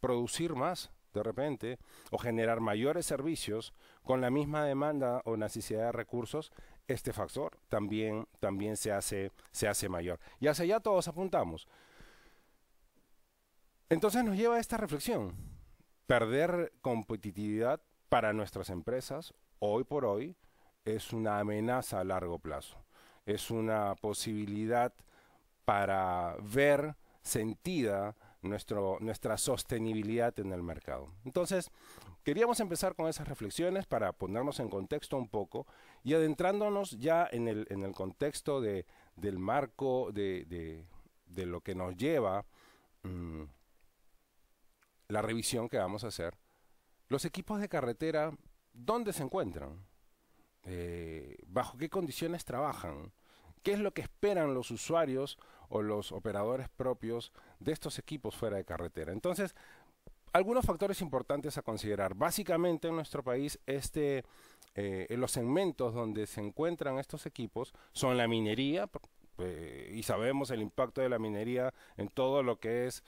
producir más de repente o generar mayores servicios con la misma demanda o necesidad de recursos, este factor también se hace mayor. Y hacia allá todos apuntamos. Entonces nos lleva a esta reflexión. Perder competitividad para nuestras empresas hoy por hoy es una amenaza a largo plazo. Es una posibilidad para ver sentida nuestra sostenibilidad en el mercado. Entonces, queríamos empezar con esas reflexiones para ponernos en contexto un poco y adentrándonos ya en el contexto del marco de lo que nos lleva la revisión que vamos a hacer. Los equipos de carretera, ¿dónde se encuentran? ¿Bajo qué condiciones trabajan? ¿Qué es lo que esperan los usuarios o los operadores propios de estos equipos fuera de carretera? Entonces, algunos factores importantes a considerar. Básicamente en nuestro país, en los segmentos donde se encuentran estos equipos son la minería, y sabemos el impacto de la minería en todo lo que es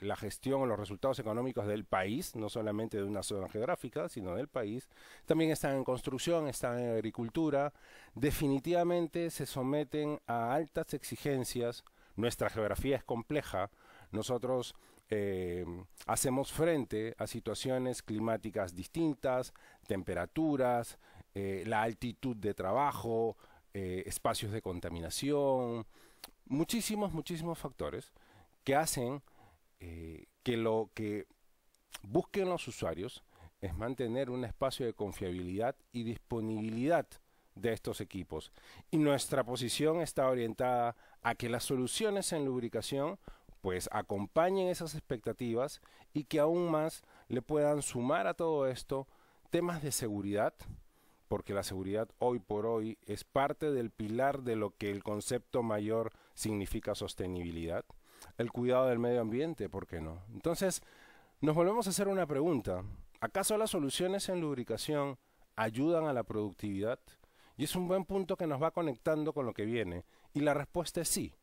la gestión o los resultados económicos del país, no solamente de una zona geográfica, sino del país. También están en construcción, están en agricultura. Definitivamente se someten a altas exigencias. Nuestra geografía es compleja. Nosotros hacemos frente a situaciones climáticas distintas, temperaturas, la altitud de trabajo, espacios de contaminación, muchísimos factores que hacen que lo que busquen los usuarios es mantener un espacio de confiabilidad y disponibilidad de estos equipos. Y nuestra posición está orientada a que las soluciones en lubricación pues acompañen esas expectativas y que aún más le puedan sumar a todo esto temas de seguridad, porque la seguridad hoy por hoy es parte del pilar de lo que el concepto mayor significa sostenibilidad. El cuidado del medio ambiente, ¿por qué no? Entonces, nos volvemos a hacer una pregunta. ¿Acaso las soluciones en lubricación ayudan a la productividad? Y es un buen punto que nos va conectando con lo que viene. Y la respuesta es sí.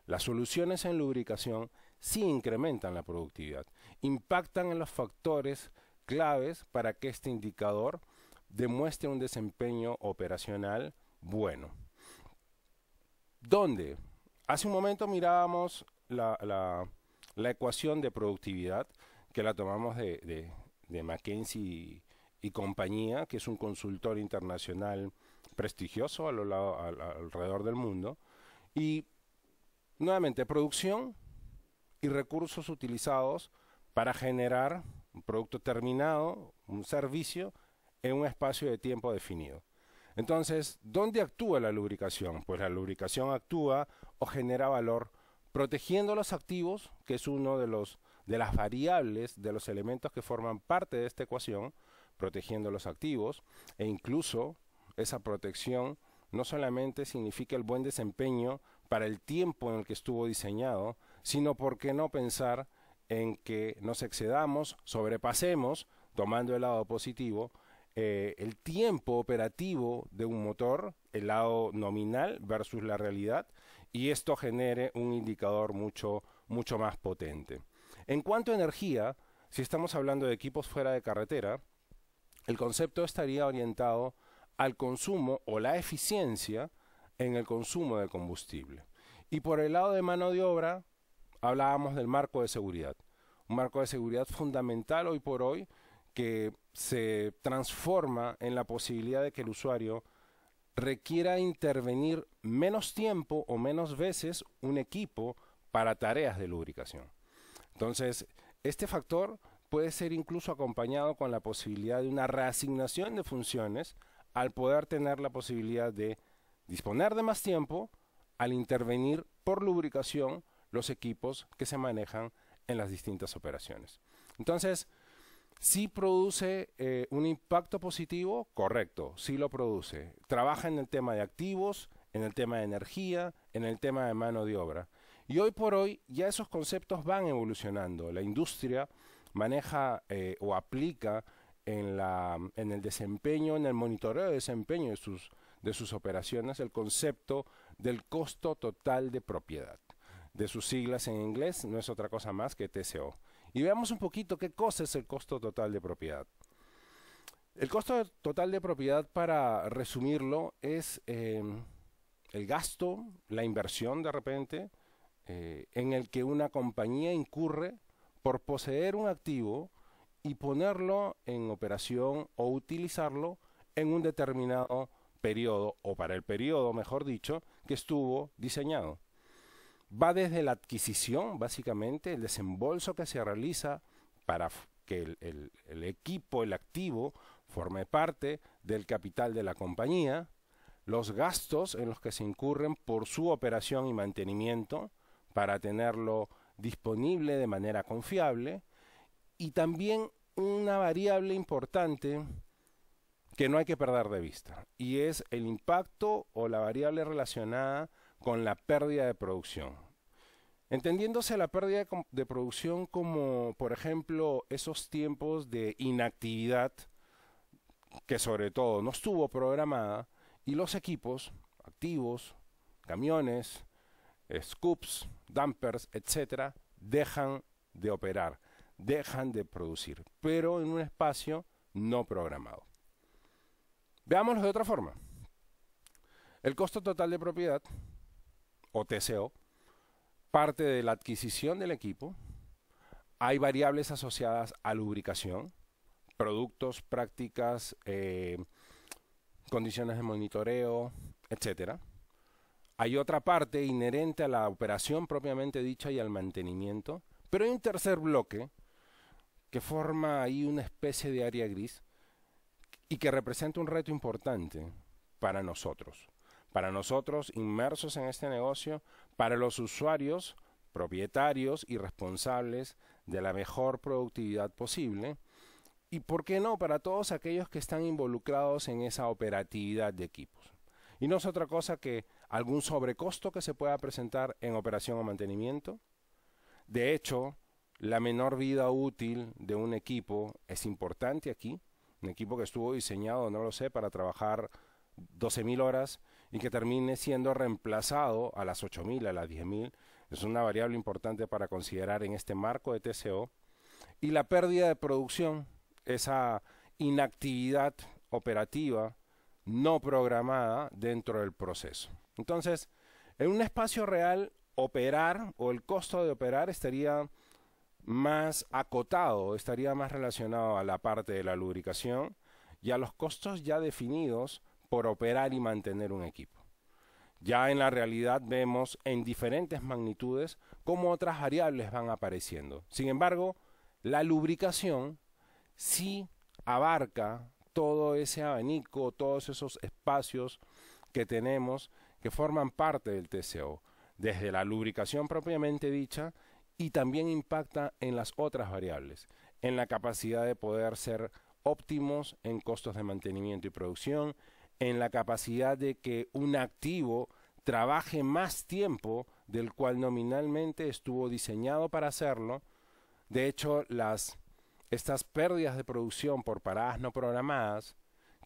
Las soluciones en lubricación sí incrementan la productividad. Impactan en los factores claves para que este indicador demuestre un desempeño operacional bueno. ¿Dónde? Hace un momento mirábamos la ecuación de productividad que la tomamos de McKinsey y compañía, que es un consultor internacional prestigioso alrededor del mundo. Y nuevamente, producción y recursos utilizados para generar un producto terminado, un servicio, en un espacio de tiempo definido. Entonces, ¿dónde actúa la lubricación? Pues la lubricación actúa o genera valor protegiendo los activos, que es uno de las variables, de los elementos que forman parte de esta ecuación, protegiendo los activos, e incluso esa protección no solamente significa el buen desempeño para el tiempo en el que estuvo diseñado, sino por qué no pensar en que nos excedamos, sobrepasemos, tomando el lado positivo, el tiempo operativo de un motor, el lado nominal versus la realidad, y esto genere un indicador mucho más potente. En cuanto a energía, si estamos hablando de equipos fuera de carretera, el concepto estaría orientado al consumo o la eficiencia en el consumo de combustible. Y por el lado de mano de obra, hablábamos del marco de seguridad. Un marco de seguridad fundamental hoy por hoy que se transforma en la posibilidad de que el usuario requiera intervenir menos tiempo o menos veces un equipo para tareas de lubricación. Entonces, este factor puede ser incluso acompañado con la posibilidad de una reasignación de funciones al poder tener la posibilidad de disponer de más tiempo al intervenir por lubricación los equipos que se manejan en las distintas operaciones. Entonces, ¿sí produce un impacto positivo? Correcto, sí lo produce. Trabaja en el tema de activos, en el tema de energía, en el tema de mano de obra. Y hoy por hoy ya esos conceptos van evolucionando. La industria maneja o aplica en el desempeño, en el monitoreo de desempeño de sus operaciones, el concepto del costo total de propiedad. De sus siglas en inglés no es otra cosa más que TCO. y veamos un poquito qué cosa es el costo total de propiedad. El costo total de propiedad, para resumirlo, es el gasto, la inversión de repente, en el que una compañía incurre por poseer un activo y ponerlo en operación o utilizarlo en un determinado periodo, o para el periodo, mejor dicho, que estuvo diseñado. Va desde la adquisición, básicamente, el desembolso que se realiza para que el equipo, el activo, forme parte del capital de la compañía, los gastos en los que se incurren por su operación y mantenimiento para tenerlo disponible de manera confiable, y también una variable importante que no hay que perder de vista, y es el impacto o la variable relacionada con la pérdida de producción. Entendiéndose la pérdida de producción como, por ejemplo, esos tiempos de inactividad que sobre todo no estuvo programada, y los equipos activos, camiones, scoops, dumpers, etcétera, dejan de operar, dejan de producir, pero en un espacio no programado. Veámoslo de otra forma. El costo total de propiedad, o TCO, parte de la adquisición del equipo. Hay variables asociadas a lubricación, productos, prácticas, condiciones de monitoreo, etcétera. Hay otra parte inherente a la operación propiamente dicha y al mantenimiento, pero hay un tercer bloque que forma ahí una especie de área gris y que representa un reto importante para nosotros inmersos en este negocio, para los usuarios, propietarios y responsables de la mejor productividad posible, y por qué no, para todos aquellos que están involucrados en esa operatividad de equipos. Y no es otra cosa que algún sobrecosto que se pueda presentar en operación o mantenimiento. De hecho, la menor vida útil de un equipo es importante aquí. Un equipo que estuvo diseñado, no lo sé, para trabajar 12.000 horas y que termine siendo reemplazado a las 8.000, a las 10.000, es una variable importante para considerar en este marco de TCO. Y la pérdida de producción, esa inactividad operativa no programada dentro del proceso. Entonces, en un espacio real, operar o el costo de operar estaría más acotado, estaría más relacionado a la parte de la lubricación y a los costos ya definidos por operar y mantener un equipo. Ya en la realidad vemos en diferentes magnitudes cómo otras variables van apareciendo. Sin embargo, la lubricación sí abarca todo ese abanico, todos esos espacios que tenemos que forman parte del TCO, desde la lubricación propiamente dicha, y también impacta en las otras variables, en la capacidad de poder ser óptimos en costos de mantenimiento y producción, en la capacidad de que un activo trabaje más tiempo del cual nominalmente estuvo diseñado para hacerlo. De hecho, estas pérdidas de producción por paradas no programadas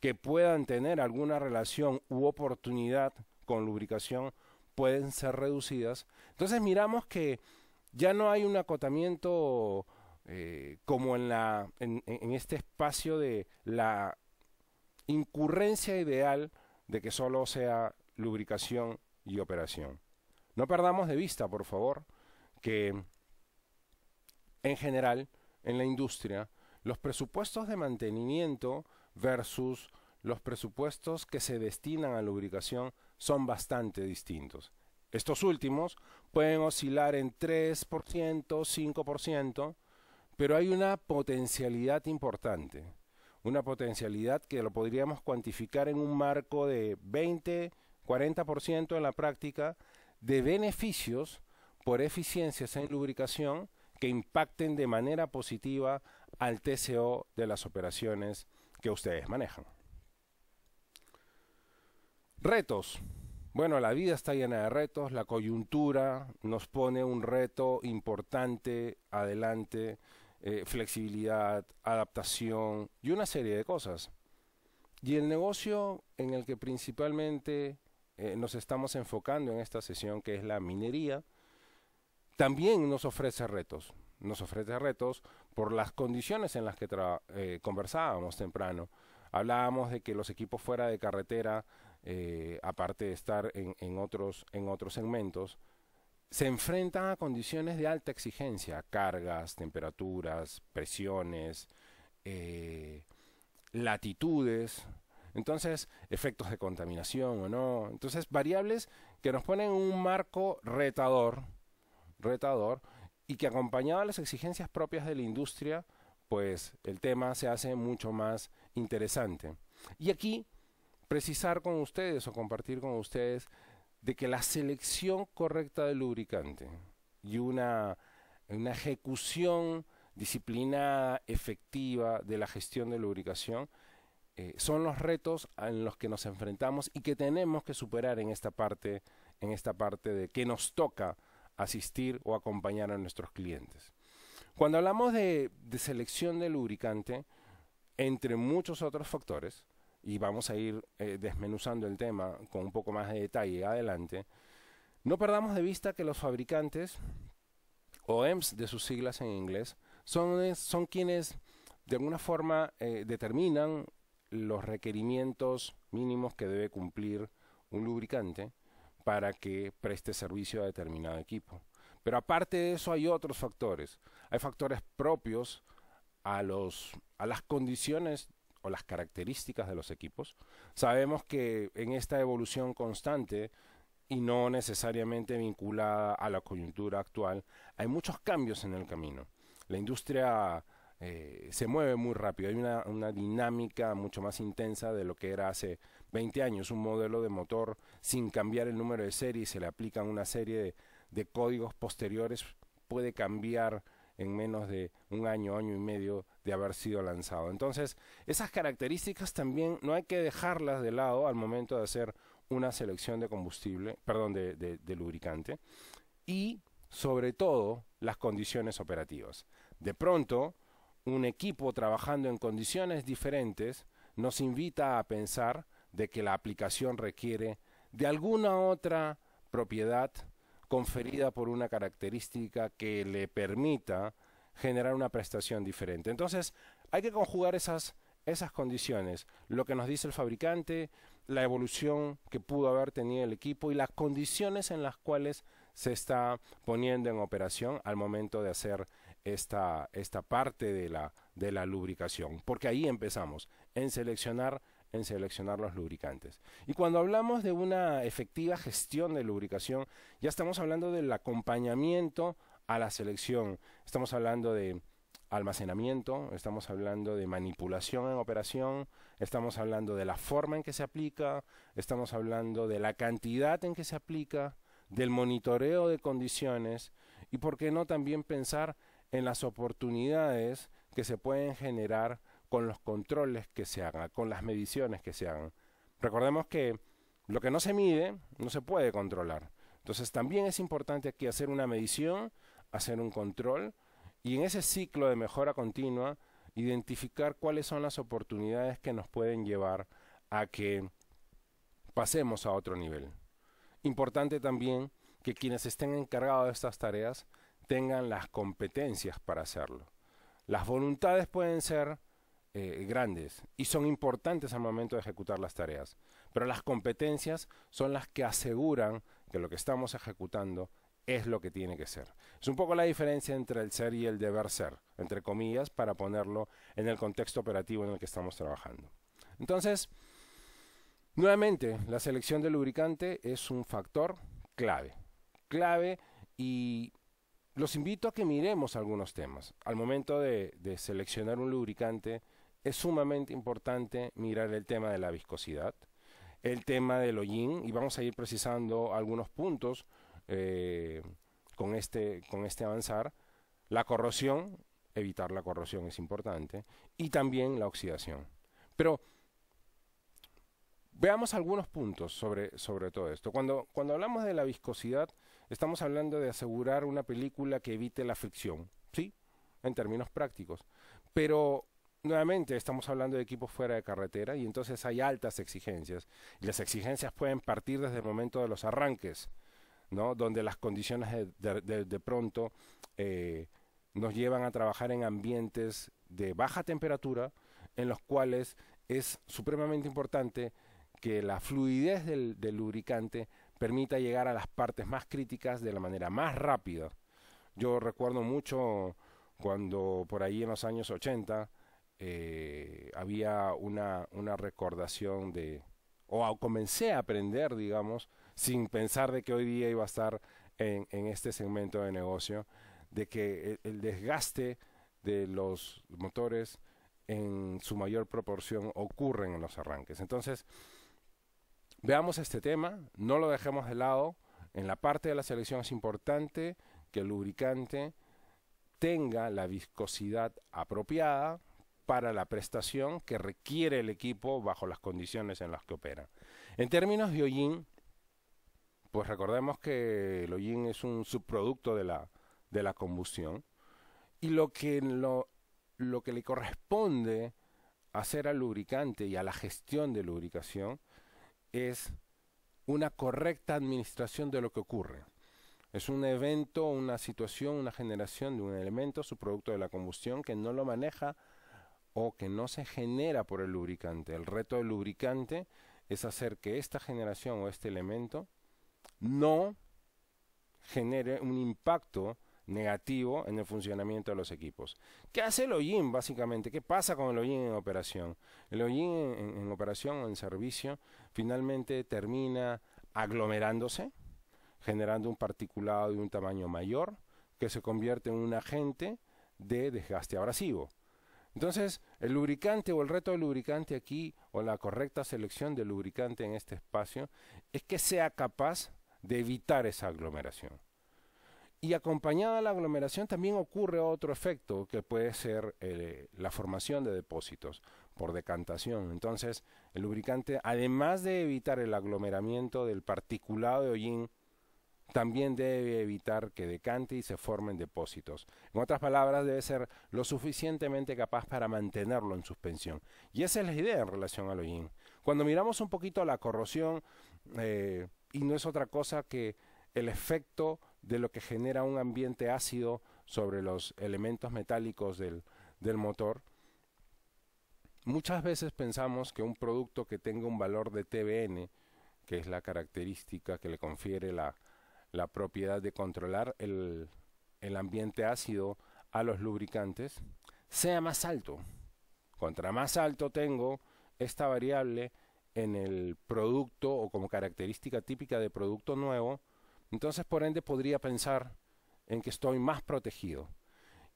que puedan tener alguna relación u oportunidad con lubricación pueden ser reducidas. Entonces miramos que ya no hay un acotamiento como en este espacio de la incurrencia ideal de que solo sea lubricación y operación. No perdamos de vista, por favor, que en general en la industria los presupuestos de mantenimiento versus los presupuestos que se destinan a lubricación son bastante distintos. Estos últimos pueden oscilar en 3%, 5%, pero hay una potencialidad importante, una potencialidad que lo podríamos cuantificar en un marco de 20, 40% en la práctica de beneficios por eficiencias en lubricación que impacten de manera positiva al TCO de las operaciones que ustedes manejan. Retos. Bueno, la vida está llena de retos, la coyuntura nos pone un reto importante adelante, flexibilidad, adaptación y una serie de cosas. Y el negocio en el que principalmente nos estamos enfocando en esta sesión, que es la minería, también nos ofrece retos. nos ofrece retos por las condiciones en las que conversábamos temprano. Hablábamos de que los equipos fuera de carretera, aparte de estar en otros segmentos, se enfrentan a condiciones de alta exigencia, cargas, temperaturas, presiones, eh, latitudes, entonces efectos de contaminación o no, entonces variables que nos ponen un marco retador y que acompañado a las exigencias propias de la industria, pues el tema se hace mucho más interesante. Y aquí precisar con ustedes o compartir con ustedes de que la selección correcta del lubricante y una ejecución disciplinada, efectiva de la gestión de lubricación son los retos en los que nos enfrentamos y que tenemos que superar en esta parte de que nos toca asistir o acompañar a nuestros clientes. Cuando hablamos de selección de lubricante, entre muchos otros factores, y vamos a ir desmenuzando el tema con un poco más de detalle adelante, no perdamos de vista que los fabricantes, OEMs de sus siglas en inglés, son quienes de alguna forma determinan los requerimientos mínimos que debe cumplir un lubricante para que preste servicio a determinado equipo. Pero aparte de eso hay otros factores. Hay factores propios a las condiciones o las características de los equipos. Sabemos que en esta evolución constante y no necesariamente vinculada a la coyuntura actual, hay muchos cambios en el camino. La industria se mueve muy rápido, hay una dinámica mucho más intensa de lo que era hace 20 años. Un modelo de motor sin cambiar el número de serie y se le aplican una serie de códigos posteriores puede cambiar en menos de un año, año y medio de haber sido lanzado. Entonces, esas características también no hay que dejarlas de lado al momento de hacer una selección de combustible, perdón, de lubricante, y sobre todo las condiciones operativas. De pronto, un equipo trabajando en condiciones diferentes nos invita a pensar de que la aplicación requiere de alguna otra propiedad conferida por una característica que le permita generar una prestación diferente. Entonces, hay que conjugar esas condiciones, lo que nos dice el fabricante, la evolución que pudo haber tenido el equipo y las condiciones en las cuales se está poniendo en operación al momento de hacer esta parte de la lubricación, porque ahí empezamos, en seleccionar los lubricantes. Y cuando hablamos de una efectiva gestión de lubricación, ya estamos hablando del acompañamiento a la selección, estamos hablando de almacenamiento, estamos hablando de manipulación en operación, estamos hablando de la forma en que se aplica, estamos hablando de la cantidad en que se aplica, del monitoreo de condiciones y por qué no también pensar en las oportunidades que se pueden generar con los controles que se hagan, con las mediciones que se hagan. Recordemos que lo que no se mide no se puede controlar. Entonces también es importante aquí hacer una medición, hacer un control y en ese ciclo de mejora continua identificar cuáles son las oportunidades que nos pueden llevar a que pasemos a otro nivel. Importante también que quienes estén encargados de estas tareas tengan las competencias para hacerlo. Las voluntades pueden ser grandes y son importantes al momento de ejecutar las tareas, pero las competencias son las que aseguran que lo que estamos ejecutando es lo que tiene que ser. Es un poco la diferencia entre el ser y el deber ser, entre comillas, para ponerlo en el contexto operativo en el que estamos trabajando. Entonces, nuevamente, la selección del lubricante es un factor clave y los invito a que miremos algunos temas. Al momento de seleccionar un lubricante, es sumamente importante mirar el tema de la viscosidad, el tema del hollín, y vamos a ir precisando algunos puntos con este avanzar. La corrosión, evitar la corrosión es importante, y también la oxidación. Pero veamos algunos puntos sobre todo esto. Cuando hablamos de la viscosidad, estamos hablando de asegurar una película que evite la fricción, ¿sí? En términos prácticos. Pero nuevamente estamos hablando de equipos fuera de carretera y entonces hay altas exigencias. Y las exigencias pueden partir desde el momento de los arranques, ¿no? Donde las condiciones de pronto nos llevan a trabajar en ambientes de baja temperatura, en los cuales es supremamente importante que la fluidez del lubricante permita llegar a las partes más críticas de la manera más rápida. Yo recuerdo mucho cuando por ahí en los años 80 había una recordación o comencé a aprender, digamos, sin pensar de que hoy día iba a estar en este segmento de negocio, de que el desgaste de los motores en su mayor proporción ocurren en los arranques. Entonces, veamos este tema, no lo dejemos de lado. En la parte de la selección es importante que el lubricante tenga la viscosidad apropiada para la prestación que requiere el equipo bajo las condiciones en las que opera. En términos de hollín, pues recordemos que el hollín es un subproducto de la combustión, y lo que le corresponde hacer al lubricante y a la gestión de lubricación es una correcta administración de lo que ocurre. Es un evento, una situación, una generación de un elemento subproducto de la combustión que no lo maneja o que no se genera por el lubricante. El reto del lubricante es hacer que esta generación o este elemento no genere un impacto negativo en el funcionamiento de los equipos. ¿Qué hace el hollín básicamente? ¿Qué pasa con el hollín en operación? El hollín en operación o en servicio finalmente termina aglomerándose, generando un particulado de un tamaño mayor que se convierte en un agente de desgaste abrasivo. Entonces, el lubricante o el reto del lubricante aquí, o la correcta selección del lubricante en este espacio, es que sea capaz de evitar esa aglomeración. Y acompañada de la aglomeración también ocurre otro efecto que puede ser la formación de depósitos por decantación. Entonces, el lubricante, además de evitar el aglomeramiento del particulado de hollín, también debe evitar que decante y se formen depósitos. En otras palabras, debe ser lo suficientemente capaz para mantenerlo en suspensión. Y esa es la idea en relación al hollín. Cuando miramos un poquito la corrosión, y no es otra cosa que el efecto de lo que genera un ambiente ácido sobre los elementos metálicos del motor, muchas veces pensamos que un producto que tenga un valor de TBN, que es la característica que le confiere la propiedad de controlar el ambiente ácido a los lubricantes, sea más alto. Contra más alto tengo esta variable en el producto o como característica típica de producto nuevo, entonces por ende podría pensar en que estoy más protegido.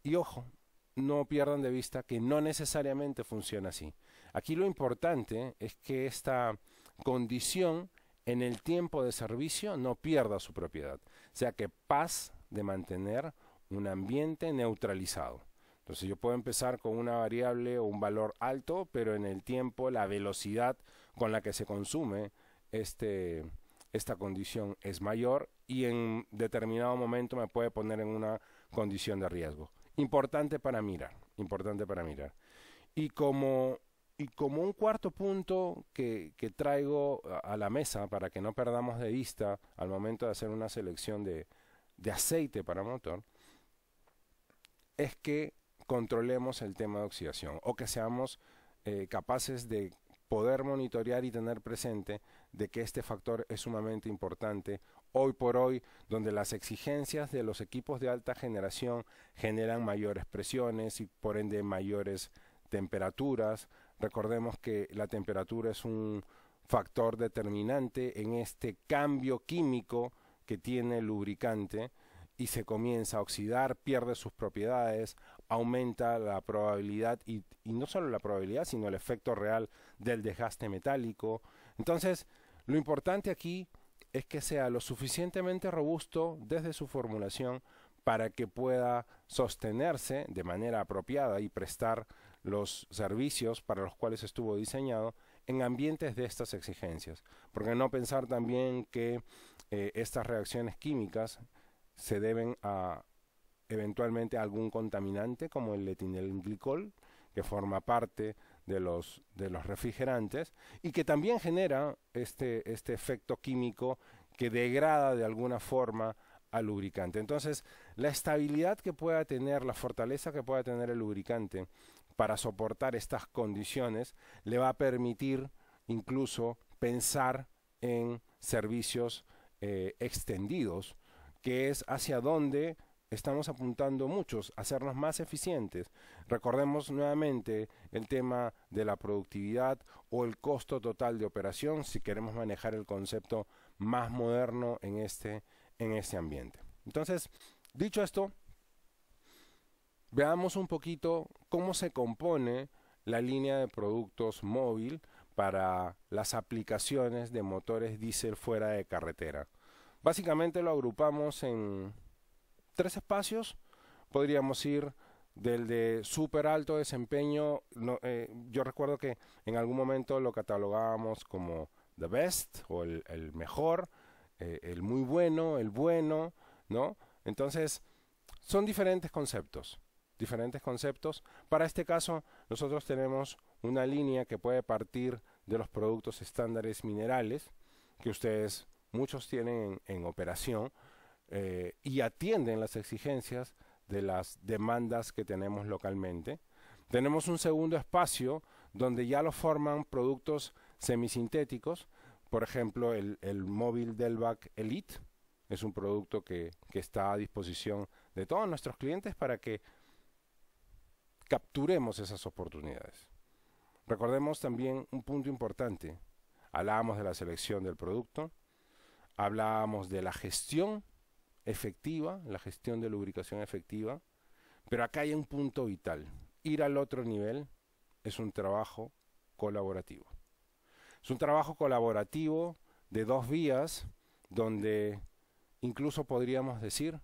Y ojo, no pierdan de vista que no necesariamente funciona así. Aquí lo importante es que esta condición en el tiempo de servicio no pierda su propiedad, o sea que paz de mantener un ambiente neutralizado. Entonces yo puedo empezar con una variable o un valor alto, pero en el tiempo la velocidad con la que se consume esta condición es mayor y en determinado momento me puede poner en una condición de riesgo. Importante para mirar, importante para mirar. Y como un cuarto punto que traigo a la mesa para que no perdamos de vista al momento de hacer una selección de aceite para motor, es que controlemos el tema de oxidación o que seamos capaces de poder monitorear y tener presente de que este factor es sumamente importante hoy por hoy, donde las exigencias de los equipos de alta generación generan mayores presiones y por ende mayores temperaturas. Recordemos que la temperatura es un factor determinante en este cambio químico que tiene el lubricante y se comienza a oxidar, pierde sus propiedades, aumenta la probabilidad y no solo la probabilidad, sino el efecto real del desgaste metálico. Entonces, lo importante aquí es que sea lo suficientemente robusto desde su formulación para que pueda sostenerse de manera apropiada y prestar los servicios para los cuales estuvo diseñado en ambientes de estas exigencias. Porque no pensar también que estas reacciones químicas se deben a eventualmente a algún contaminante como el etilenglicol, que forma parte de los refrigerantes y que también genera este efecto químico que degrada de alguna forma al lubricante. Entonces, la estabilidad que pueda tener, la fortaleza que pueda tener el lubricante para soportar estas condiciones, le va a permitir incluso pensar en servicios extendidos, que es hacia donde estamos apuntando muchos, hacernos más eficientes. Recordemos nuevamente el tema de la productividad o el costo total de operación, si queremos manejar el concepto más moderno en este ambiente. Entonces, dicho esto, veamos un poquito cómo se compone la línea de productos móvil para las aplicaciones de motores diésel fuera de carretera. Básicamente lo agrupamos en 3 espacios. Podríamos ir del de súper alto desempeño. Yo recuerdo que en algún momento lo catalogábamos como the best o el mejor, el muy bueno, el bueno, ¿no? Entonces, son diferentes conceptos. Para este caso, nosotros tenemos una línea que puede partir de los productos estándares minerales, que ustedes muchos tienen en operación, y atienden las exigencias de las demandas que tenemos localmente. Tenemos un segundo espacio donde ya lo forman productos semisintéticos. Por ejemplo, el móvil Delvac Elite es un producto que está a disposición de todos nuestros clientes para que capturemos esas oportunidades. Recordemos también un punto importante. Hablábamos de la selección del producto, hablábamos de la gestión efectiva, la gestión de lubricación efectiva, pero acá hay un punto vital. Ir al otro nivel es un trabajo colaborativo. Es un trabajo colaborativo de 2 vías, donde incluso podríamos decir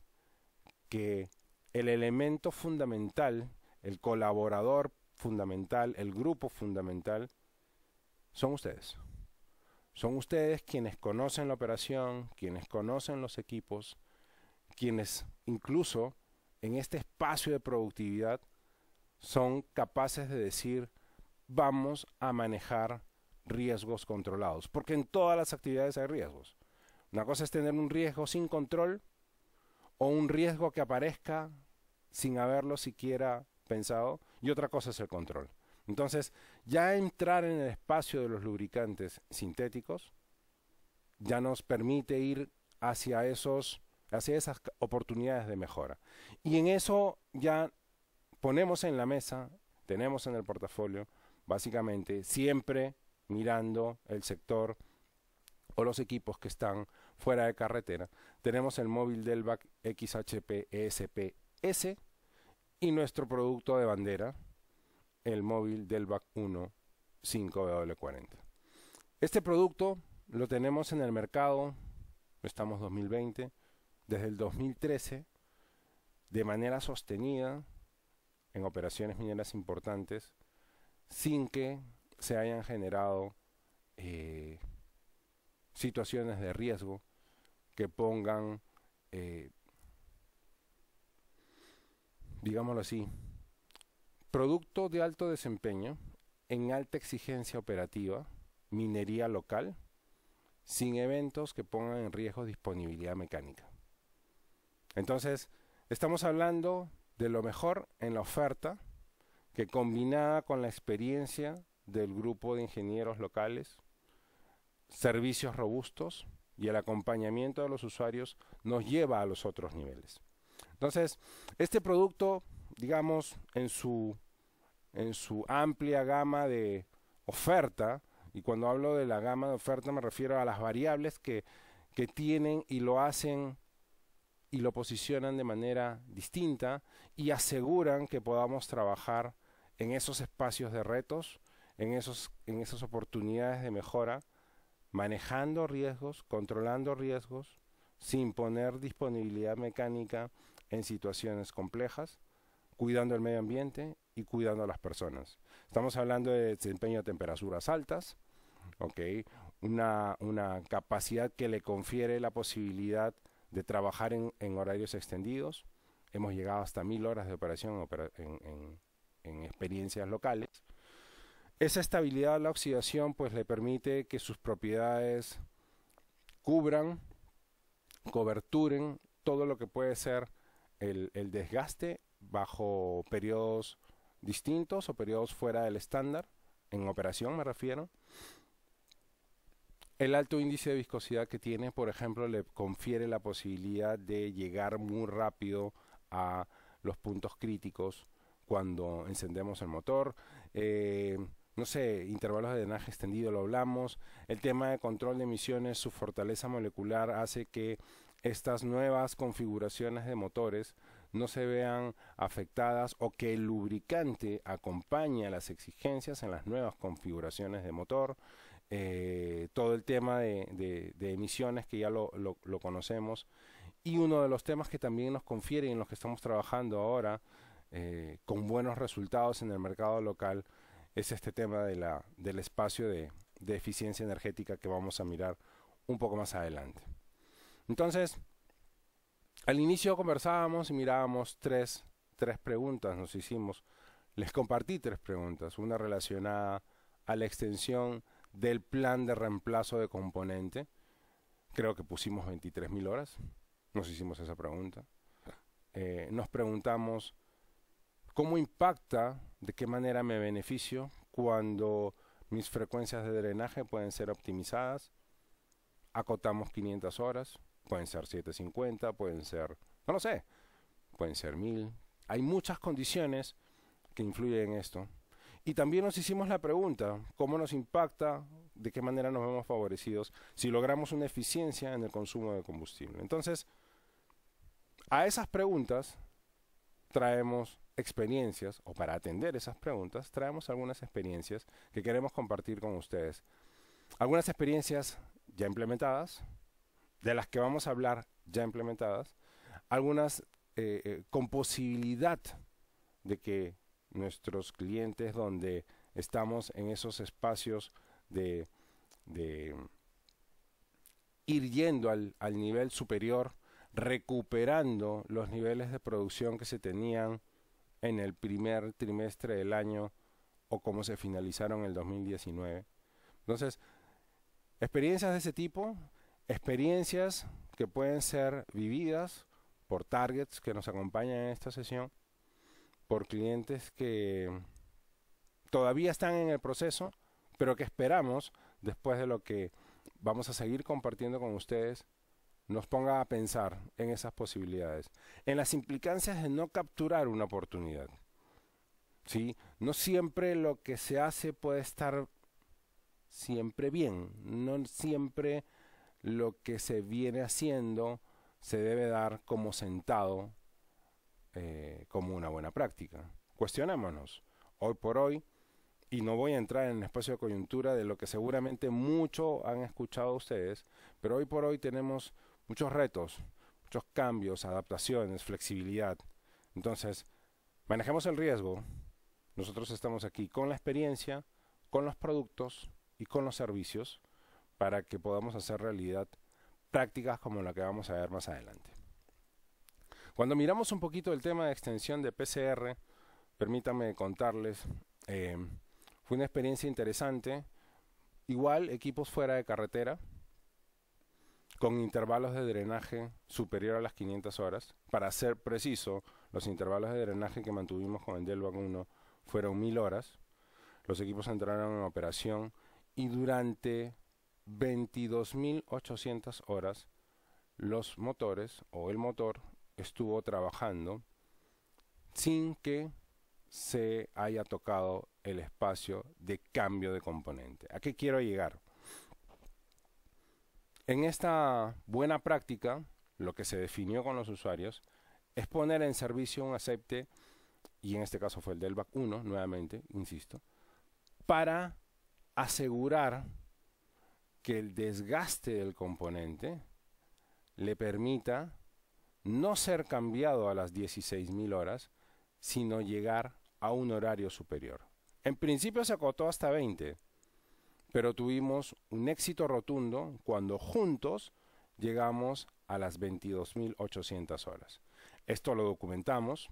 que el elemento fundamental, el colaborador fundamental, el grupo fundamental, son ustedes. Son ustedes quienes conocen la operación, quienes conocen los equipos, quienes incluso en este espacio de productividad son capaces de decir, vamos a manejar riesgos controlados, porque en todas las actividades hay riesgos. Una cosa es tener un riesgo sin control o un riesgo que aparezca sin haberlo siquiera pensado, y otra cosa es el control. Entonces, ya entrar en el espacio de los lubricantes sintéticos ya nos permite ir hacia esas oportunidades de mejora. Y en eso ya ponemos en la mesa, tenemos en el portafolio, básicamente, siempre mirando el sector o los equipos que están fuera de carretera. Tenemos el móvil Delvac XHP ESP-S y nuestro producto de bandera, el móvil Delvac 1 5W40. Este producto lo tenemos en el mercado, estamos 2020, desde el 2013, de manera sostenida en operaciones mineras importantes, sin que se hayan generado situaciones de riesgo que pongan, digámoslo así, producto de alto desempeño en alta exigencia operativa, minería local, sin eventos que pongan en riesgo disponibilidad mecánica. Entonces, estamos hablando de lo mejor en la oferta, que combinada con la experiencia del grupo de ingenieros locales, servicios robustos y el acompañamiento de los usuarios, nos lleva a los otros niveles. Entonces, este producto, digamos, en su amplia gama de oferta, y cuando hablo de la gama de oferta me refiero a las variables que tienen y lo hacen y lo posicionan de manera distinta y aseguran que podamos trabajar en esos espacios de retos, en esas oportunidades de mejora, manejando riesgos, controlando riesgos, sin poner disponibilidad mecánica en situaciones complejas, cuidando el medio ambiente y cuidando a las personas. Estamos hablando de desempeño a temperaturas altas, ¿okay? Una capacidad que le confiere la posibilidad de trabajar en horarios extendidos. Hemos llegado hasta 1000 horas de operación en experiencias locales. Esa estabilidad de la oxidación pues le permite que sus propiedades cubran, coberturen todo lo que puede ser el desgaste bajo periodos distintos o periodos fuera del estándar, en operación me refiero. El alto índice de viscosidad que tiene, por ejemplo, le confiere la posibilidad de llegar muy rápido a los puntos críticos cuando encendemos el motor. No sé, intervalos de drenaje extendido lo hablamos. El tema de control de emisiones, su fortaleza molecular hace que estas nuevas configuraciones de motores no se vean afectadas, o que el lubricante acompañe a las exigencias en las nuevas configuraciones de motor. Todo el tema de emisiones que ya lo conocemos, y uno de los temas que también nos confiere y en los que estamos trabajando ahora con buenos resultados en el mercado local es este tema del espacio de eficiencia energética, que vamos a mirar un poco más adelante. Entonces, al inicio conversábamos y mirábamos tres preguntas, nos hicimos. Les compartí tres preguntas, una relacionada a la extensión del plan de reemplazo de componente. Creo que pusimos 23.000 horas, nos hicimos esa pregunta. Nos preguntamos, ¿cómo impacta, de qué manera me beneficio cuando mis frecuencias de drenaje pueden ser optimizadas? Acotamos 500 horas, pueden ser 750, pueden ser, no lo sé, pueden ser 1000. Hay muchas condiciones que influyen en esto. Y también nos hicimos la pregunta, ¿cómo nos impacta, de qué manera nos vemos favorecidos si logramos una eficiencia en el consumo de combustible? Entonces, a esas preguntas traemos experiencias, o para atender esas preguntas, traemos algunas experiencias que queremos compartir con ustedes. Algunas experiencias ya implementadas, de las que vamos a hablar ya implementadas, algunas con posibilidad de que nuestros clientes, donde estamos en esos espacios de ir yendo al nivel superior, recuperando los niveles de producción que se tenían en el primer trimestre del año o como se finalizaron en el 2019. Entonces, experiencias de ese tipo, experiencias que pueden ser vividas por targets que nos acompañan en esta sesión, por clientes que todavía están en el proceso, pero que esperamos, después de lo que vamos a seguir compartiendo con ustedes, nos ponga a pensar en esas posibilidades, en las implicancias de no capturar una oportunidad. ¿Sí? No siempre lo que se hace puede estar siempre bien, no siempre lo que se viene haciendo se debe dar como sentado como una buena práctica. Cuestionémonos. Hoy por hoy, y no voy a entrar en el espacio de coyuntura de lo que seguramente mucho han escuchado ustedes, pero hoy por hoy tenemos muchos retos, muchos cambios, adaptaciones, flexibilidad. Entonces, manejemos el riesgo. Nosotros estamos aquí con la experiencia, con los productos y con los servicios para que podamos hacer realidad prácticas como la que vamos a ver más adelante. Cuando miramos un poquito el tema de extensión de PCR, permítanme contarles, fue una experiencia interesante. Igual, equipos fuera de carretera, con intervalos de drenaje superior a las 500 horas. Para ser preciso, los intervalos de drenaje que mantuvimos con el Delvac 1 fueron 1000 horas. Los equipos entraron en operación y durante 22.800 horas los motores o el motor estuvo trabajando sin que se haya tocado el espacio de cambio de componente. ¿A qué quiero llegar? En esta buena práctica, lo que se definió con los usuarios es poner en servicio un aceite, y en este caso fue el Delvac 1, nuevamente, insisto, para asegurar que el desgaste del componente le permita no ser cambiado a las 16.000 horas, sino llegar a un horario superior. En principio se acotó hasta 20, pero tuvimos un éxito rotundo cuando juntos llegamos a las 22.800 horas. Esto lo documentamos,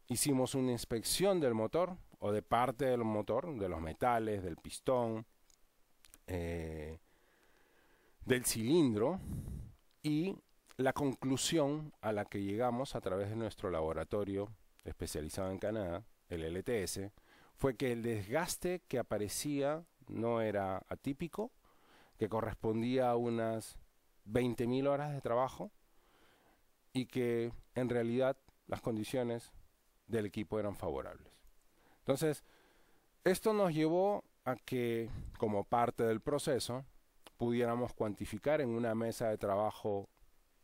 hicimos una inspección del motor o de parte del motor, de los metales, del pistón, del cilindro, y la conclusión a la que llegamos a través de nuestro laboratorio especializado en Canadá, el LTS, fue que el desgaste que aparecía no era atípico, que correspondía a unas 20.000 horas de trabajo y que en realidad las condiciones del equipo eran favorables. Entonces, esto nos llevó a que, como parte del proceso, pudiéramos cuantificar en una mesa de trabajo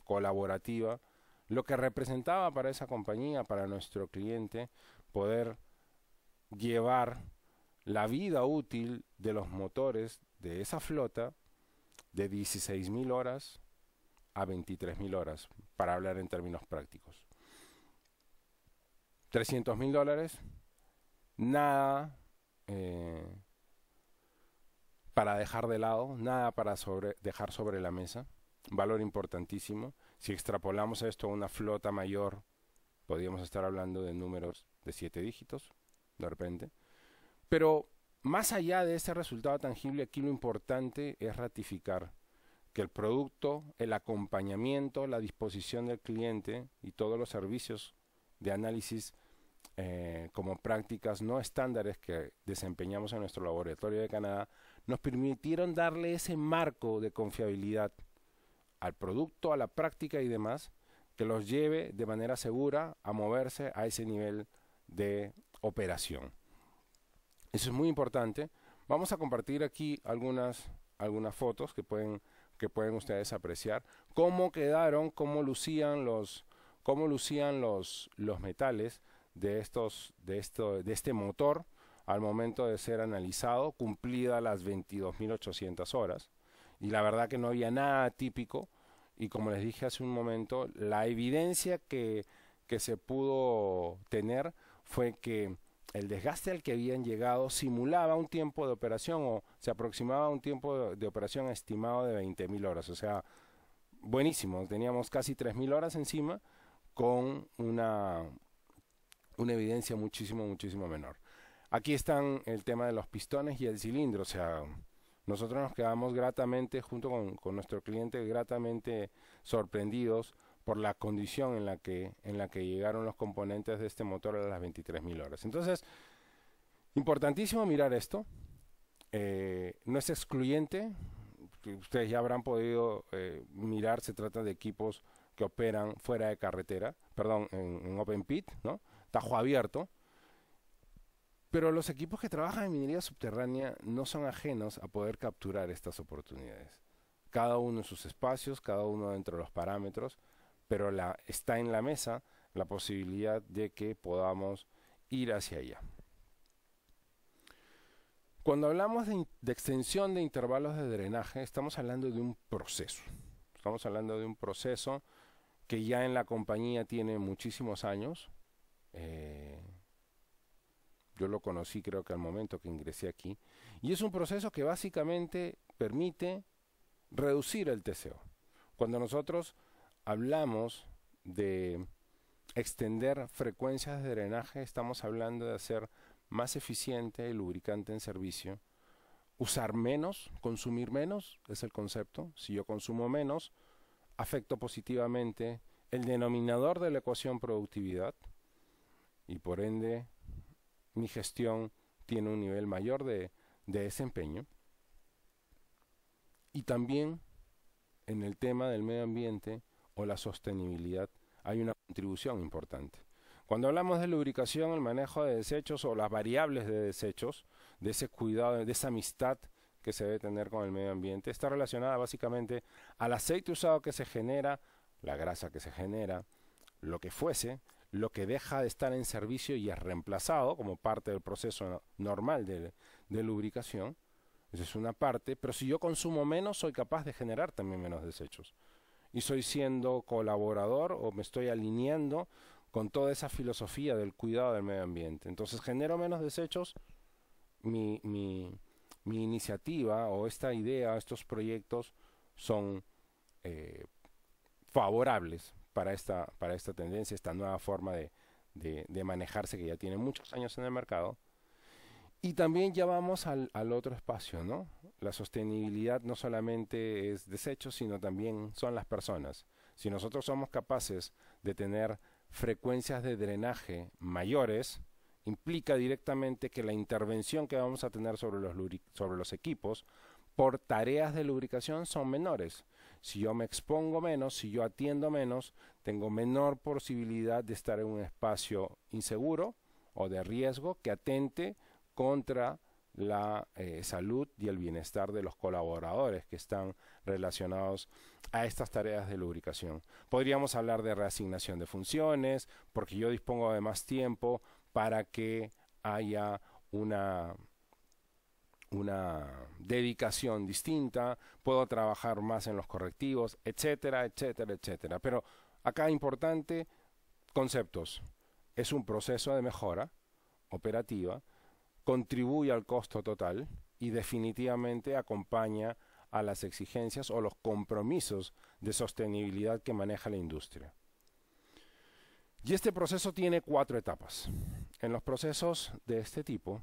colaborativa lo que representaba para esa compañía, para nuestro cliente, poder llevar la vida útil de los motores de esa flota de 16.000 horas a 23.000 horas, para hablar en términos prácticos. $300.000, nada para dejar de lado, nada para dejar sobre la mesa, valor importantísimo. Si extrapolamos esto a una flota mayor, podríamos estar hablando de números de 7 dígitos, de repente. Pero más allá de ese resultado tangible, aquí lo importante es ratificar que el producto, el acompañamiento, la disposición del cliente y todos los servicios de análisis como prácticas no estándares que desempeñamos en nuestro laboratorio de Canadá nos permitieron darle ese marco de confiabilidad al producto, a la práctica y demás, que los lleve de manera segura a moverse a ese nivel de operación. Eso es muy importante. Vamos a compartir aquí algunas fotos que pueden ustedes apreciar. Cómo quedaron, cómo lucían los metales de este motor al momento de ser analizado, cumplidas las 22.800 horas. Y la verdad que no había nada típico. Y como les dije hace un momento, la evidencia que se pudo tener fue que el desgaste al que habían llegado simulaba un tiempo de operación o se aproximaba a un tiempo de operación estimado de 20.000 horas. O sea, buenísimo. Teníamos casi 3.000 horas encima con una evidencia muchísimo menor. Aquí están el tema de los pistones y el cilindro. O sea, nosotros nos quedamos gratamente, junto con nuestro cliente, gratamente sorprendidos por la condición en la que llegaron los componentes de este motor a las 23.000 horas. Entonces, importantísimo mirar esto. No es excluyente. Ustedes ya habrán podido mirar, se trata de equipos que operan fuera de carretera, perdón, en open pit, ¿no? Tajo abierto. Pero los equipos que trabajan en minería subterránea no son ajenos a poder capturar estas oportunidades. Cada uno en sus espacios, cada uno dentro de los parámetros, pero está en la mesa la posibilidad de que podamos ir hacia allá. Cuando hablamos de extensión de intervalos de drenaje, estamos hablando de un proceso. Estamos hablando de un proceso que ya en la compañía tiene muchísimos años. Yo lo conocí creo que al momento que ingresé aquí. Y es un proceso que básicamente permite reducir el TCO. Cuando nosotros hablamos de extender frecuencias de drenaje, estamos hablando de hacer más eficiente el lubricante en servicio. Usar menos, consumir menos, es el concepto. Si yo consumo menos, afecto positivamente el denominador de la ecuación productividad y por ende mi gestión tiene un nivel mayor de desempeño. Y también en el tema del medio ambiente o la sostenibilidad hay una contribución importante. Cuando hablamos de lubricación, el manejo de desechos o las variables de desechos, de ese cuidado, de esa amistad que se debe tener con el medio ambiente, está relacionada básicamente al aceite usado que se genera, la grasa que se genera, lo que fuese, lo que deja de estar en servicio y es reemplazado como parte del proceso normal de lubricación. Esa es una parte, pero si yo consumo menos, soy capaz de generar también menos desechos. Y estoy siendo colaborador o me estoy alineando con toda esa filosofía del cuidado del medio ambiente. Entonces genero menos desechos, mi iniciativa o esta idea, estos proyectos son favorables para esta tendencia, esta nueva forma de manejarse que ya tiene muchos años en el mercado. Y también ya vamos al otro espacio, ¿no? La sostenibilidad no solamente es desechos, sino también son las personas. Si nosotros somos capaces de tener frecuencias de drenaje mayores, implica directamente que la intervención que vamos a tener sobre los equipos por tareas de lubricación son menores. Si yo me expongo menos, si yo atiendo menos, tengo menor posibilidad de estar en un espacio inseguro o de riesgo que atente contra la salud y el bienestar de los colaboradores que están relacionados a estas tareas de lubricación. Podríamos hablar de reasignación de funciones, porque yo dispongo de más tiempo para que haya una dedicación distinta, puedo trabajar más en los correctivos, etcétera, etcétera, etcétera. Pero acá importante, conceptos. Es un proceso de mejora operativa, contribuye al costo total y definitivamente acompaña a las exigencias o los compromisos de sostenibilidad que maneja la industria. Y este proceso tiene 4 etapas. En los procesos de este tipo,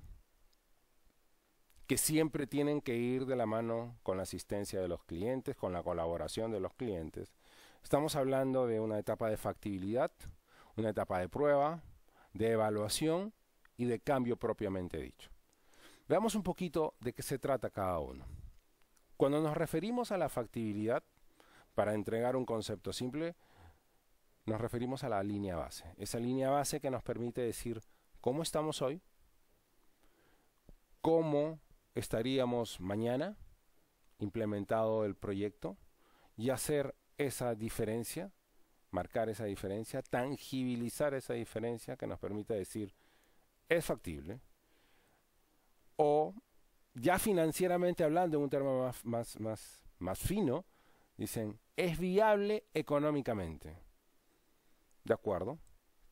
que siempre tienen que ir de la mano con la asistencia de los clientes, con la colaboración de los clientes, estamos hablando de una etapa de factibilidad, una etapa de prueba, de evaluación y de cambio propiamente dicho. Veamos un poquito de qué se trata cada uno. Cuando nos referimos a la factibilidad, para entregar un concepto simple, nos referimos a la línea base. Esa línea base que nos permite decir cómo estamos hoy, cómo estaríamos mañana implementado el proyecto y hacer esa diferencia, marcar esa diferencia, tangibilizar esa diferencia que nos permite decir es factible, o ya financieramente hablando, en un término más fino, dicen es viable económicamente. ¿De acuerdo?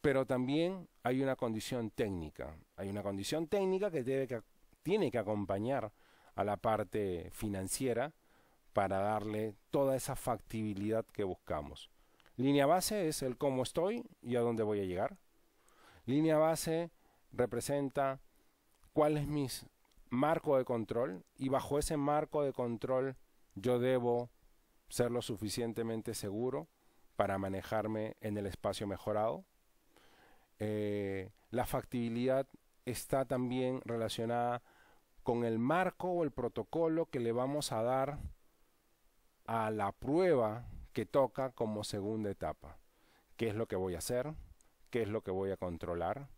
Pero también hay una condición técnica. Hay una condición técnica que tiene que acompañar a la parte financiera para darle toda esa factibilidad que buscamos. Línea base es el cómo estoy y a dónde voy a llegar. Línea base representa cuál es mi marco de control y bajo ese marco de control yo debo ser lo suficientemente seguro para manejarme en el espacio mejorado. La factibilidad está también relacionada con el marco o el protocolo que le vamos a dar a la prueba que toca como segunda etapa. ¿Qué es lo que voy a hacer? ¿Qué es lo que voy a controlar?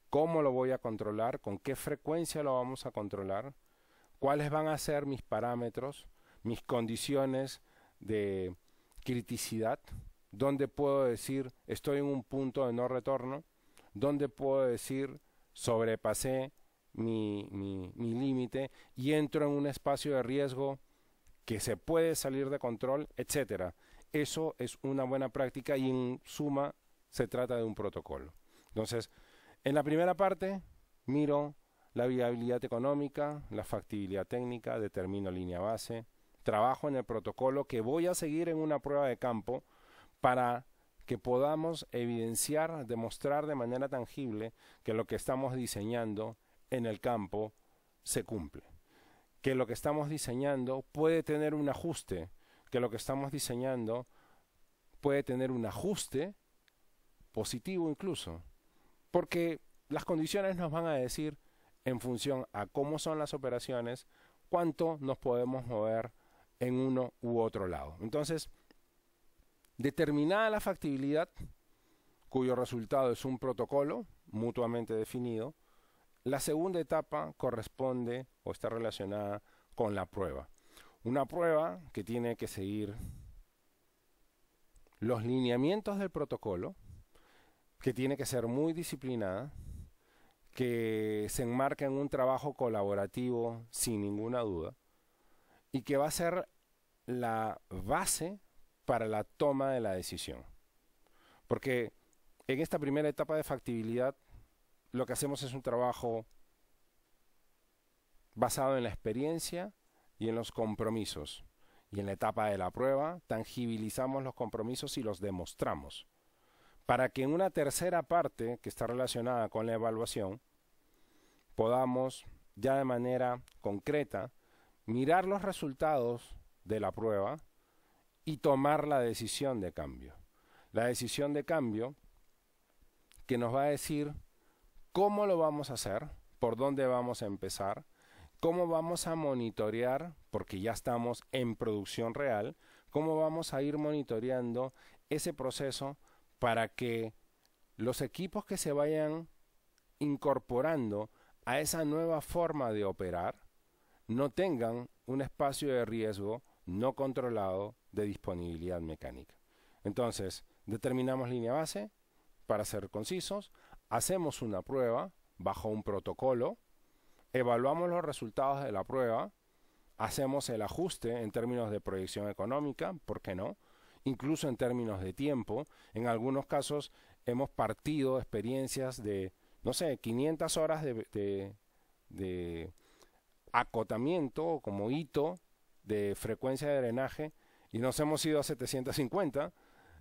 ¿Cómo lo voy a controlar? ¿Con qué frecuencia lo vamos a controlar? ¿Cuáles van a ser mis parámetros, mis condiciones de criticidad? ¿Dónde puedo decir estoy en un punto de no retorno? ¿Dónde puedo decir sobrepasé mi límite y entro en un espacio de riesgo que se puede salir de control, etcétera? Eso es una buena práctica y en suma se trata de un protocolo. Entonces, en la primera parte miro la viabilidad económica, la factibilidad técnica, determino línea base, trabajo en el protocolo que voy a seguir en una prueba de campo para que podamos evidenciar, demostrar de manera tangible que lo que estamos diseñando en el campo se cumple, que lo que estamos diseñando puede tener un ajuste, que lo que estamos diseñando puede tener un ajuste positivo incluso, porque las condiciones nos van a decir en función a cómo son las operaciones, cuánto nos podemos mover en uno u otro lado. Entonces, determinada la factibilidad, cuyo resultado es un protocolo mutuamente definido, la segunda etapa corresponde o está relacionada con la prueba. Una prueba que tiene que seguir los lineamientos del protocolo, que tiene que ser muy disciplinada, que se enmarca en un trabajo colaborativo sin ninguna duda y que va a ser la base para la toma de la decisión. Porque en esta primera etapa de factibilidad lo que hacemos es un trabajo basado en la experiencia y en los compromisos. Y en la etapa de la prueba tangibilizamos los compromisos y los demostramos. Para que en una tercera parte que está relacionada con la evaluación podamos ya de manera concreta mirar los resultados de la prueba y tomar la decisión de cambio. La decisión de cambio que nos va a decir cómo lo vamos a hacer, por dónde vamos a empezar, cómo vamos a monitorear, porque ya estamos en producción real, cómo vamos a ir monitoreando ese proceso para que los equipos que se vayan incorporando a esa nueva forma de operar no tengan un espacio de riesgo no controlado de disponibilidad mecánica. Entonces, determinamos línea base, para ser concisos, hacemos una prueba bajo un protocolo, evaluamos los resultados de la prueba, hacemos el ajuste en términos de proyección económica, ¿por qué no? Incluso en términos de tiempo. En algunos casos hemos partido experiencias de, no sé, 500 horas de acotamiento como hito de frecuencia de drenaje y nos hemos ido a 750.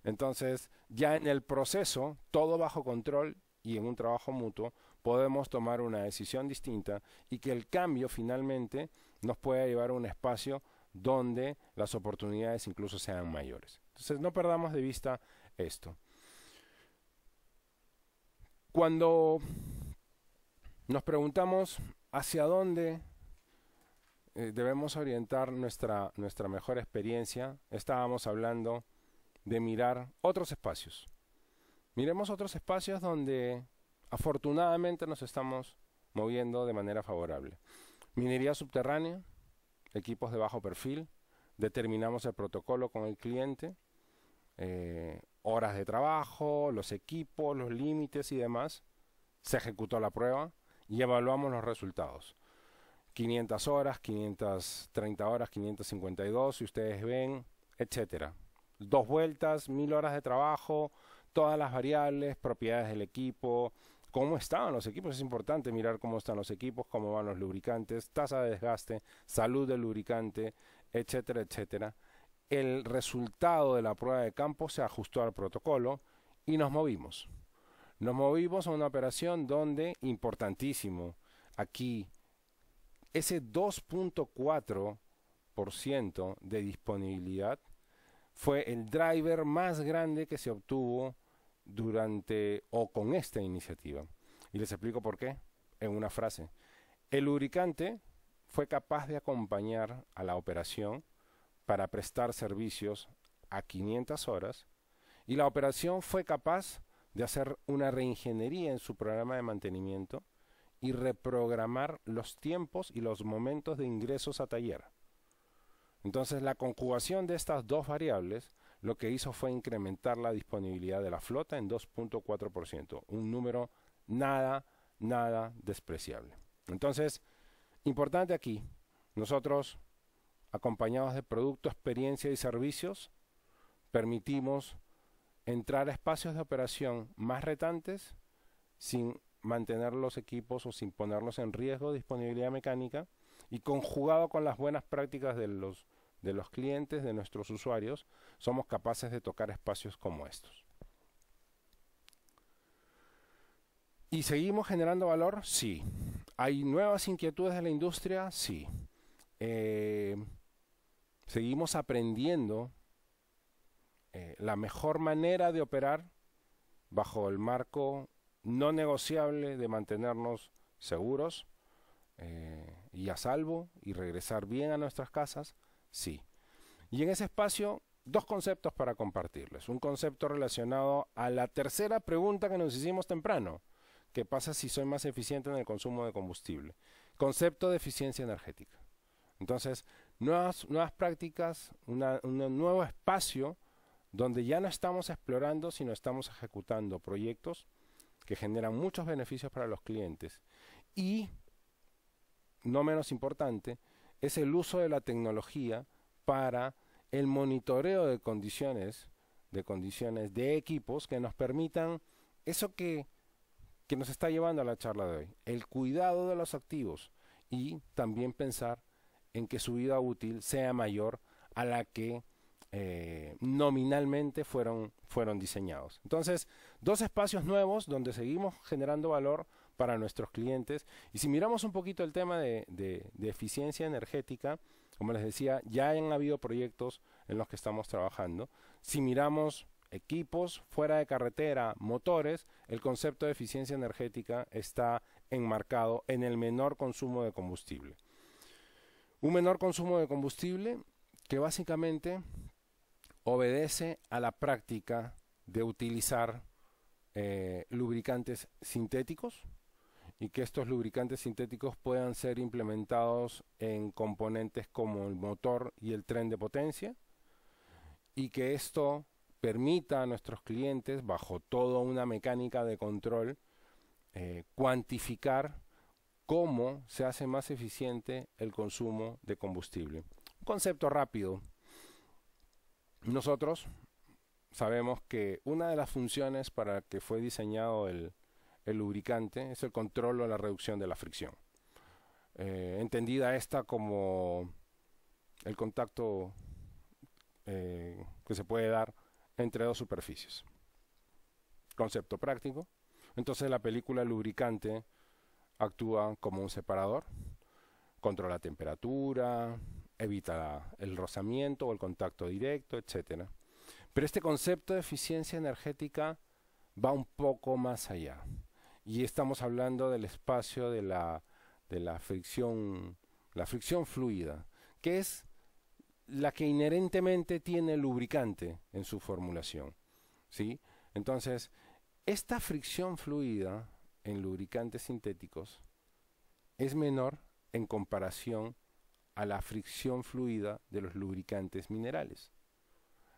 Entonces, ya en el proceso, todo bajo control y en un trabajo mutuo, podemos tomar una decisión distinta y que el cambio finalmente nos pueda llevar a un espacio donde las oportunidades incluso sean mayores. Entonces, no perdamos de vista esto. Cuando nos preguntamos hacia dónde debemos orientar nuestra mejor experiencia, estábamos hablando de mirar otros espacios. Miremos otros espacios donde afortunadamente nos estamos moviendo de manera favorable. Minería subterránea, equipos de bajo perfil, determinamos el protocolo con el cliente, horas de trabajo, los equipos, los límites y demás. Se ejecutó la prueba y evaluamos los resultados. 500 horas, 530 horas, 552, si ustedes ven, etcétera. 2 vueltas, 1000 horas de trabajo, todas las variables, propiedades del equipo, cómo estaban los equipos. Es importante mirar cómo están los equipos, cómo van los lubricantes, tasa de desgaste, salud del lubricante, etcétera, etcétera. El resultado de la prueba de campo se ajustó al protocolo y nos movimos. Nos movimos a una operación donde, importantísimo, aquí, ese 2.4% de disponibilidad fue el driver más grande que se obtuvo durante o con esta iniciativa. Y les explico por qué en una frase. El lubricante fue capaz de acompañar a la operación para prestar servicios a 500 horas y la operación fue capaz de hacer una reingeniería en su programa de mantenimiento y reprogramar los tiempos y los momentos de ingresos a taller. Entonces, la conjugación de estas dos variables lo que hizo fue incrementar la disponibilidad de la flota en 2.4%, un número nada despreciable. Entonces, importante aquí, nosotros, acompañados de producto, experiencia y servicios, permitimos entrar a espacios de operación más retantes sin mantener los equipos o sin ponerlos en riesgo de disponibilidad mecánica y conjugado con las buenas prácticas de los clientes, de nuestros usuarios, somos capaces de tocar espacios como estos. ¿Y seguimos generando valor? Sí. ¿Hay nuevas inquietudes de la industria? Sí. Seguimos aprendiendo la mejor manera de operar bajo el marco no negociable de mantenernos seguros y a salvo y regresar bien a nuestras casas. Sí. Y en ese espacio, 2 conceptos para compartirles. Un concepto relacionado a la tercera pregunta que nos hicimos temprano. ¿Qué pasa si soy más eficiente en el consumo de combustible? Concepto de eficiencia energética. Entonces, nuevas prácticas, un nuevo espacio donde ya no estamos explorando, sino estamos ejecutando proyectos que generan muchos beneficios para los clientes. Y, no menos importante, es el uso de la tecnología para el monitoreo de condiciones de equipos que nos permitan eso que nos está llevando a la charla de hoy, el cuidado de los activos y también pensar en que su vida útil sea mayor a la que nominalmente fueron diseñados. Entonces, 2 espacios nuevos donde seguimos generando valor para nuestros clientes. Y si miramos un poquito el tema de eficiencia energética, Como les decía, ya han habido proyectos en los que estamos trabajando. Si miramos equipos fuera de carretera, motores, el concepto de eficiencia energética está enmarcado en el menor consumo de combustible. Un menor consumo de combustible que básicamente obedece a la práctica de utilizar lubricantes sintéticos, y que estos lubricantes sintéticos puedan ser implementados en componentes como el motor y el tren de potencia, y que esto permita a nuestros clientes, bajo toda una mecánica de control, cuantificar cómo se hace más eficiente el consumo de combustible. Un concepto rápido. Nosotros sabemos que una de las funciones para que fue diseñado el lubricante es el control o la reducción de la fricción. Entendida esta como el contacto que se puede dar entre dos superficies. Concepto práctico. Entonces la película lubricante actúa como un separador, controla la temperatura, evita el rozamiento o el contacto directo, etc. Pero este concepto de eficiencia energética va un poco más allá. Y estamos hablando del espacio de la fricción fluida, que es la que inherentemente tiene el lubricante en su formulación, ¿sí? Entonces, esta fricción fluida en lubricantes sintéticos es menor en comparación a la fricción fluida de los lubricantes minerales,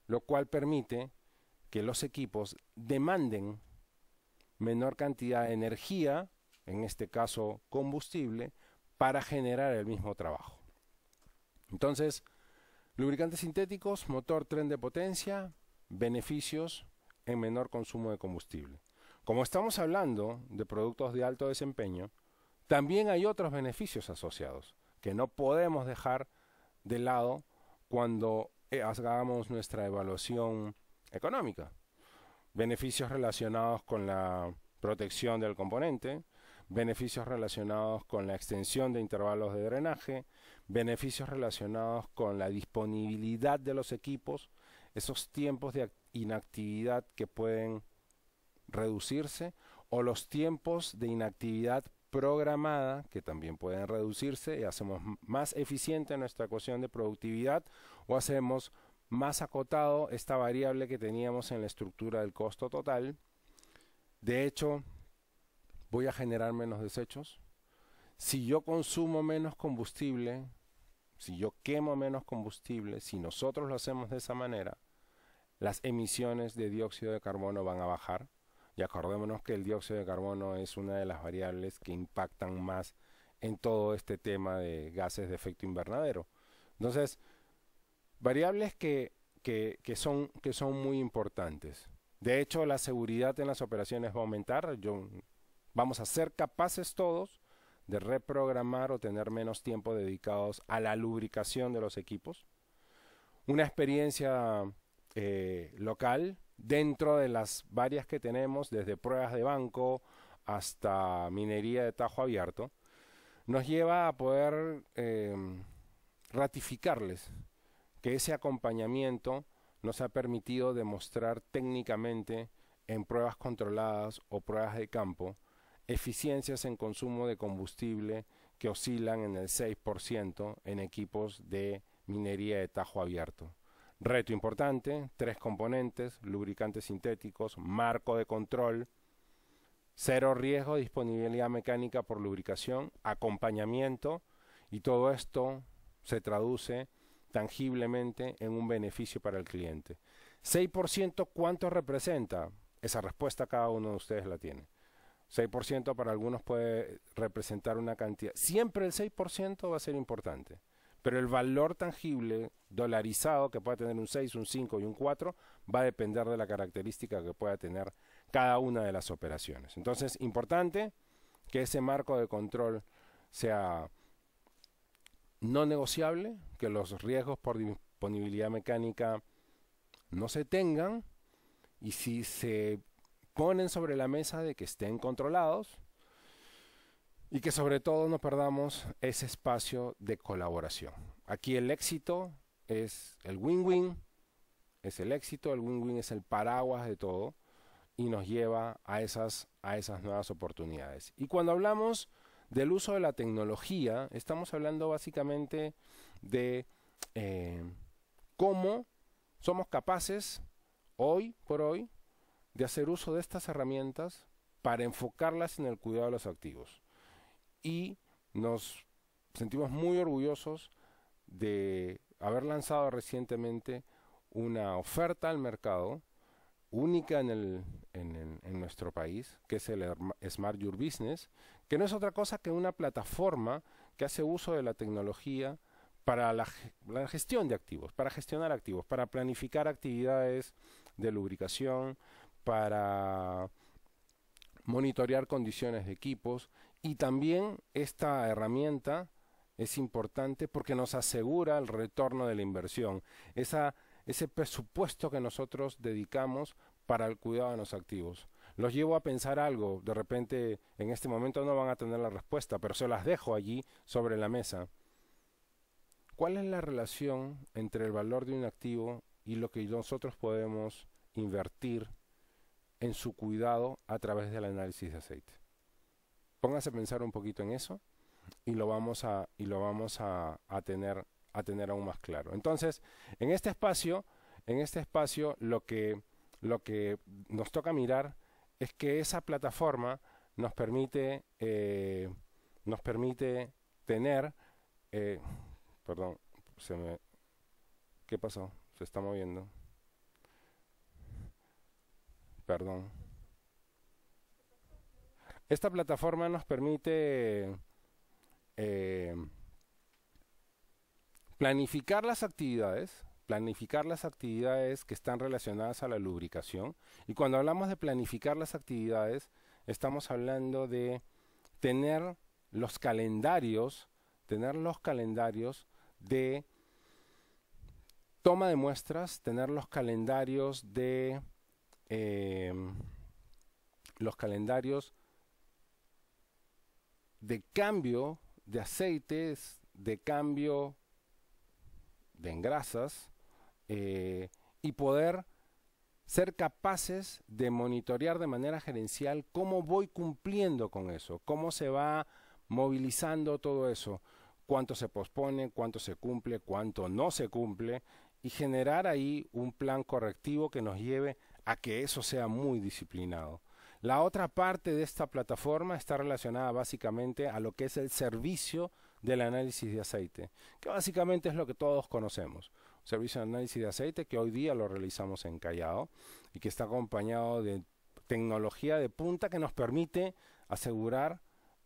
lo cual permite que los equipos demanden menor cantidad de energía, en este caso combustible, para generar el mismo trabajo. Entonces, lubricantes sintéticos, motor, tren de potencia, beneficios en menor consumo de combustible. Como estamos hablando de productos de alto desempeño, también hay otros beneficios asociados que no podemos dejar de lado cuando hagamos nuestra evaluación económica. Beneficios relacionados con la protección del componente, beneficios relacionados con la extensión de intervalos de drenaje, beneficios relacionados con la disponibilidad de los equipos, esos tiempos de inactividad que pueden reducirse, o los tiempos de inactividad programada que también pueden reducirse, y hacemos más eficiente nuestra ecuación de productividad, o hacemos más acotado esta variable que teníamos en la estructura del costo total. De hecho, voy a generar menos desechos. Si yo consumo menos combustible, si yo quemo menos combustible, si nosotros lo hacemos de esa manera, las emisiones de dióxido de carbono van a bajar. Y acordémonos que el dióxido de carbono es una de las variables que impactan más en todo este tema de gases de efecto invernadero. Entonces, variables que son muy importantes. De hecho, la seguridad en las operaciones va a aumentar. Vamos a ser capaces todos de reprogramar o tener menos tiempo dedicados a la lubricación de los equipos. Una experiencia local dentro de las varias que tenemos, desde pruebas de banco hasta minería de tajo abierto, nos lleva a poder ratificarles que ese acompañamiento nos ha permitido demostrar técnicamente en pruebas controladas o pruebas de campo eficiencias en consumo de combustible que oscilan en el 6% en equipos de minería de tajo abierto. Reto importante, 3 componentes, lubricantes sintéticos, marco de control, 0 riesgo, disponibilidad mecánica por lubricación, acompañamiento, y todo esto se traduce tangiblemente en un beneficio para el cliente. 6%, ¿cuánto representa? Esa respuesta cada uno de ustedes la tiene. 6% para algunos puede representar una cantidad. Siempre el 6% va a ser importante, pero el valor tangible dolarizado, que pueda tener un 6, un 5 y un 4, va a depender de la característica que pueda tener cada una de las operaciones. Entonces, importante que ese marco de control sea no negociable, que los riesgos por disponibilidad mecánica no se tengan, y si se ponen sobre la mesa, de que estén controlados, y que sobre todo no perdamos ese espacio de colaboración. Aquí el éxito es el win-win, es el éxito, el win-win es el paraguas de todo y nos lleva a esas nuevas oportunidades. Y cuando hablamos del uso de la tecnología, estamos hablando básicamente de cómo somos capaces, hoy por hoy, de hacer uso de estas herramientas para enfocarlas en el cuidado de los activos. Y nos sentimos muy orgullosos de haber lanzado recientemente una oferta al mercado única en nuestro país, que es el Smart Your Business, que no es otra cosa que una plataforma que hace uso de la tecnología para la gestión de activos, para gestionar activos, para planificar actividades de lubricación, para monitorear condiciones de equipos, y también esta herramienta es importante porque nos asegura el retorno de la inversión, ese presupuesto que nosotros dedicamos para el cuidado de los activos. Los llevo a pensar algo, de repente en este momento no van a tener la respuesta, pero se las dejo allí sobre la mesa. ¿Cuál es la relación entre el valor de un activo y lo que nosotros podemos invertir en su cuidado a través del análisis de aceite? Póngase a pensar un poquito en eso y lo vamos a tener aún más claro. Entonces, en este espacio lo que nos toca mirar es que esa plataforma nos permite tener, perdón, ¿qué pasó? Se está moviendo. Perdón. Esta plataforma nos permite planificar las actividades que están relacionadas a la lubricación. Y cuando hablamos de planificar las actividades, estamos hablando de tener los calendarios de toma de muestras, tener los calendarios de cambio de aceites, de cambio de engrasas, y poder ser capaces de monitorear de manera gerencial cómo voy cumpliendo con eso, cómo se va movilizando todo eso, cuánto se pospone, cuánto se cumple, cuánto no se cumple, y generar ahí un plan correctivo que nos lleve a que eso sea muy disciplinado. La otra parte de esta plataforma está relacionada básicamente a lo que es el servicio del análisis de aceite, que básicamente es lo que todos conocemos. Un servicio de análisis de aceite que hoy día lo realizamos en Callao y que está acompañado de tecnología de punta que nos permite asegurar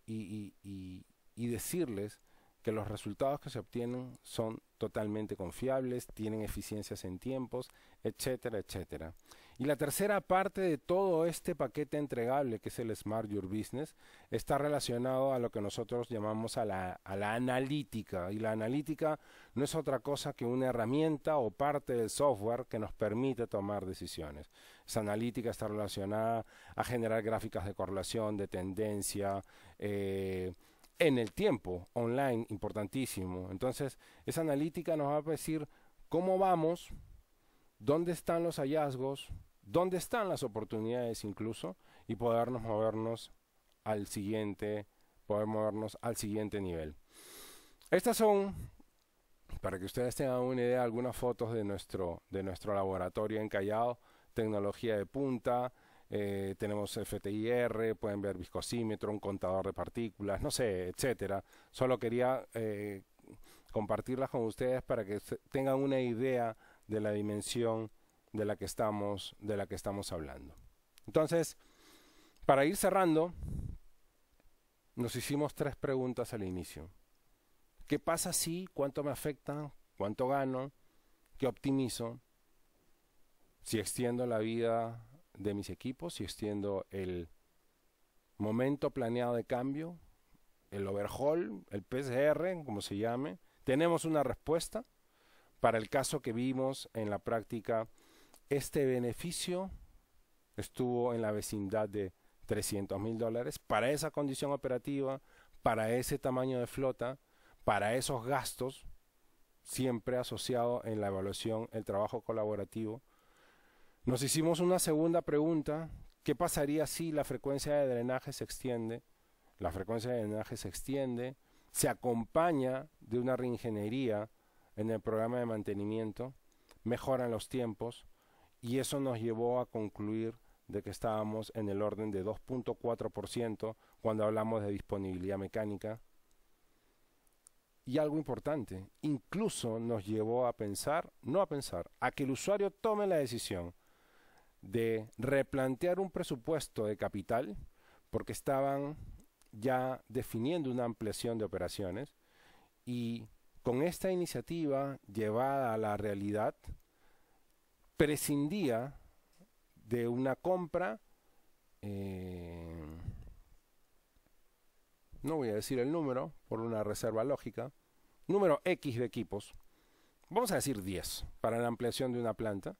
y decirles que los resultados que se obtienen son totalmente confiables, tienen eficiencias en tiempos, etcétera, etcétera. Y la tercera parte de todo este paquete entregable, que es el Smart Your Business, está relacionado a lo que nosotros llamamos a la analítica. Y la analítica no es otra cosa que una herramienta o parte del software que nos permite tomar decisiones. Esa analítica está relacionada a generar gráficas de correlación, de tendencia, en el tiempo, online, importantísimo. Entonces, esa analítica nos va a decir cómo vamos, dónde están los hallazgos, dónde están las oportunidades incluso, y podernos movernos al siguiente nivel. Estas son, para que ustedes tengan una idea, algunas fotos de nuestro laboratorio en Callao, tecnología de punta. Tenemos FTIR, pueden ver viscosímetro, un contador de partículas, no sé, etcétera. Solo quería compartirlas con ustedes para que tengan una idea de la dimensión de la que estamos hablando. Entonces, para ir cerrando, nos hicimos 3 preguntas al inicio. ¿Qué pasa si? ¿Cuánto me afecta? ¿Cuánto gano? ¿Qué optimizo? Si extiendo la vida de mis equipos, si extiendo el momento planeado de cambio, el overhaul, el PCR, como se llame. Tenemos una respuesta para el caso que vimos en la práctica. Este beneficio estuvo en la vecindad de $300,000 para esa condición operativa, para ese tamaño de flota, para esos gastos. siempre asociado en la evaluación el trabajo colaborativo. Nos hicimos una segunda pregunta: ¿qué pasaría si la frecuencia de drenaje se extiende? La frecuencia de drenaje se extiende, se acompaña de una reingeniería en el programa de mantenimiento, mejoran los tiempos, y eso nos llevó a concluir de que estábamos en el orden de 2.4% cuando hablamos de disponibilidad mecánica. Y algo importante, incluso nos llevó a pensar, no a pensar, a que el usuario tome la decisión de replantear un presupuesto de capital, porque estaban ya definiendo una ampliación de operaciones, y con esta iniciativa llevada a la realidad, prescindía de una compra, no voy a decir el número por una reserva lógica, número X de equipos, vamos a decir 10, para la ampliación de una planta,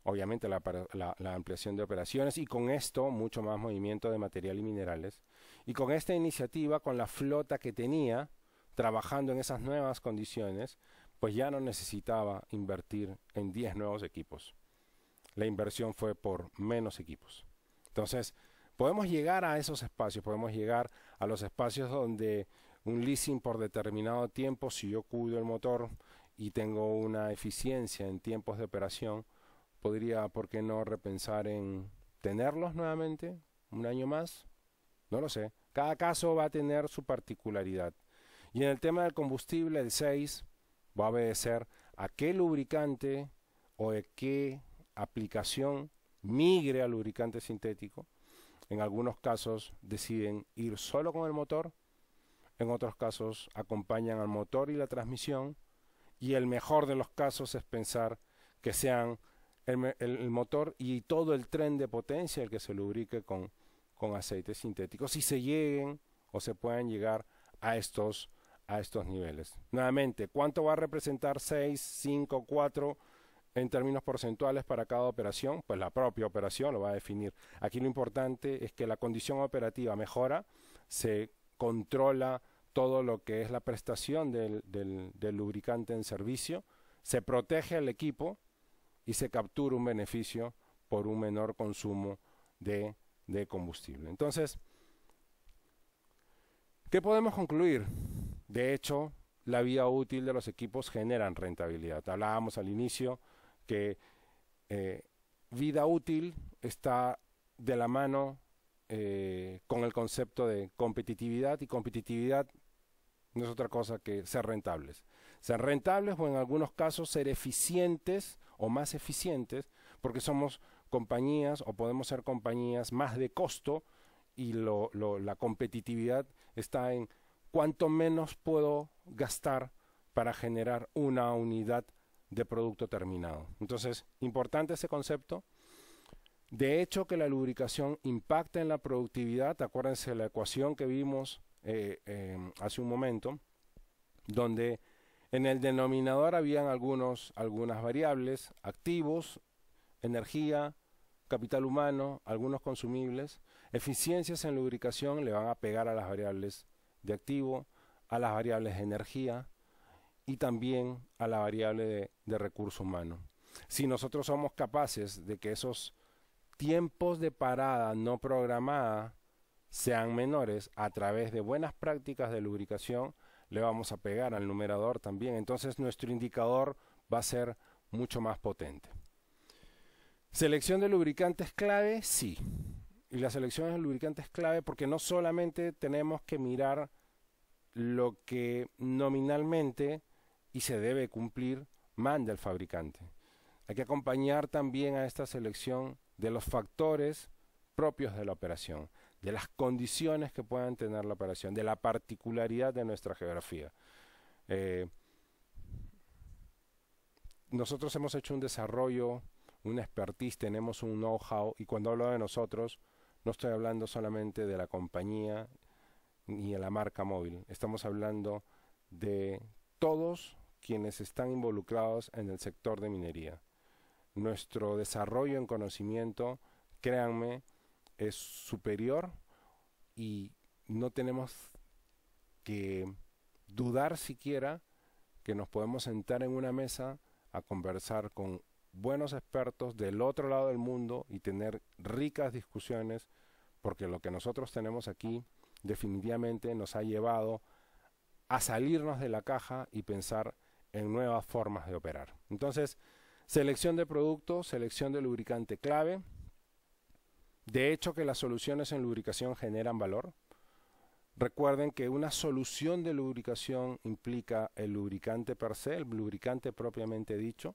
obviamente la ampliación de operaciones, y con esto mucho más movimiento de material y minerales, y con esta iniciativa, con la flota que tenía, trabajando en esas nuevas condiciones, pues ya no necesitaba invertir en 10 nuevos equipos. La inversión fue por menos equipos. Entonces, podemos llegar a esos espacios, podemos llegar a los espacios donde un leasing por determinado tiempo, si yo cuido el motor y tengo una eficiencia en tiempos de operación, podría, ¿por qué no repensar en tenerlos nuevamente un año más? No lo sé. Cada caso va a tener su particularidad. Y en el tema del combustible, el 6 va a obedecer a qué lubricante o de qué aplicación migre al lubricante sintético. En algunos casos deciden ir solo con el motor, en otros casos acompañan al motor y la transmisión, y el mejor de los casos es pensar que sean el motor y todo el tren de potencia el que se lubrique con aceites sintéticos, y se lleguen o se puedan llegar a estos niveles. Nuevamente, ¿cuánto va a representar 6, 5, 4 en términos porcentuales para cada operación? Pues la propia operación lo va a definir. Aquí lo importante es que la condición operativa mejora, se controla todo lo que es la prestación del lubricante en servicio, se protege al equipo y se captura un beneficio por un menor consumo de combustible. Entonces, ¿qué podemos concluir? De hecho, la vida útil de los equipos generan rentabilidad. Hablábamos al inicio que vida útil está de la mano con el concepto de competitividad, y competitividad no es otra cosa que ser rentables. Ser rentables, o en algunos casos ser eficientes o más eficientes, porque somos compañías o podemos ser compañías más de costo, y la competitividad está en cuánto menos puedo gastar para generar una unidad de producto terminado. Entonces, importante ese concepto. De hecho, que la lubricación impacta en la productividad. Acuérdense la ecuación que vimos hace un momento, donde en el denominador habían algunas variables: activos, energía, capital humano, algunos consumibles. Eficiencias en lubricación le van a pegar a las variables de activo, a las variables de energía y también a la variable de recurso humano. Si nosotros somos capaces de que esos tiempos de parada no programada sean menores a través de buenas prácticas de lubricación, le vamos a pegar al numerador también. Entonces nuestro indicador va a ser mucho más potente. ¿Selección de lubricantes clave? Sí. Y la selección de lubricantes clave porque no solamente tenemos que mirar lo que nominalmente y se debe cumplir manda el fabricante. Hay que acompañar también a esta selección de los factores propios de la operación, de las condiciones que puedan tener la operación, de la particularidad de nuestra geografía. Nosotros hemos hecho un desarrollo, una expertise, tenemos un know-how, y cuando hablo de nosotros, no estoy hablando solamente de la compañía ni de la marca móvil, estamos hablando de todos quienes están involucrados en el sector de minería. Nuestro desarrollo en conocimiento, créanme, es superior, y no tenemos que dudar siquiera que nos podemos sentar en una mesa a conversar con buenos expertos del otro lado del mundo y tener ricas discusiones, porque lo que nosotros tenemos aquí definitivamente nos ha llevado a salirnos de la caja y pensar en nuevas formas de operar. Entonces, selección de productos, selección de lubricante clave. De hecho, que las soluciones en lubricación generan valor. Recuerden que una solución de lubricación implica el lubricante per se, el lubricante propiamente dicho,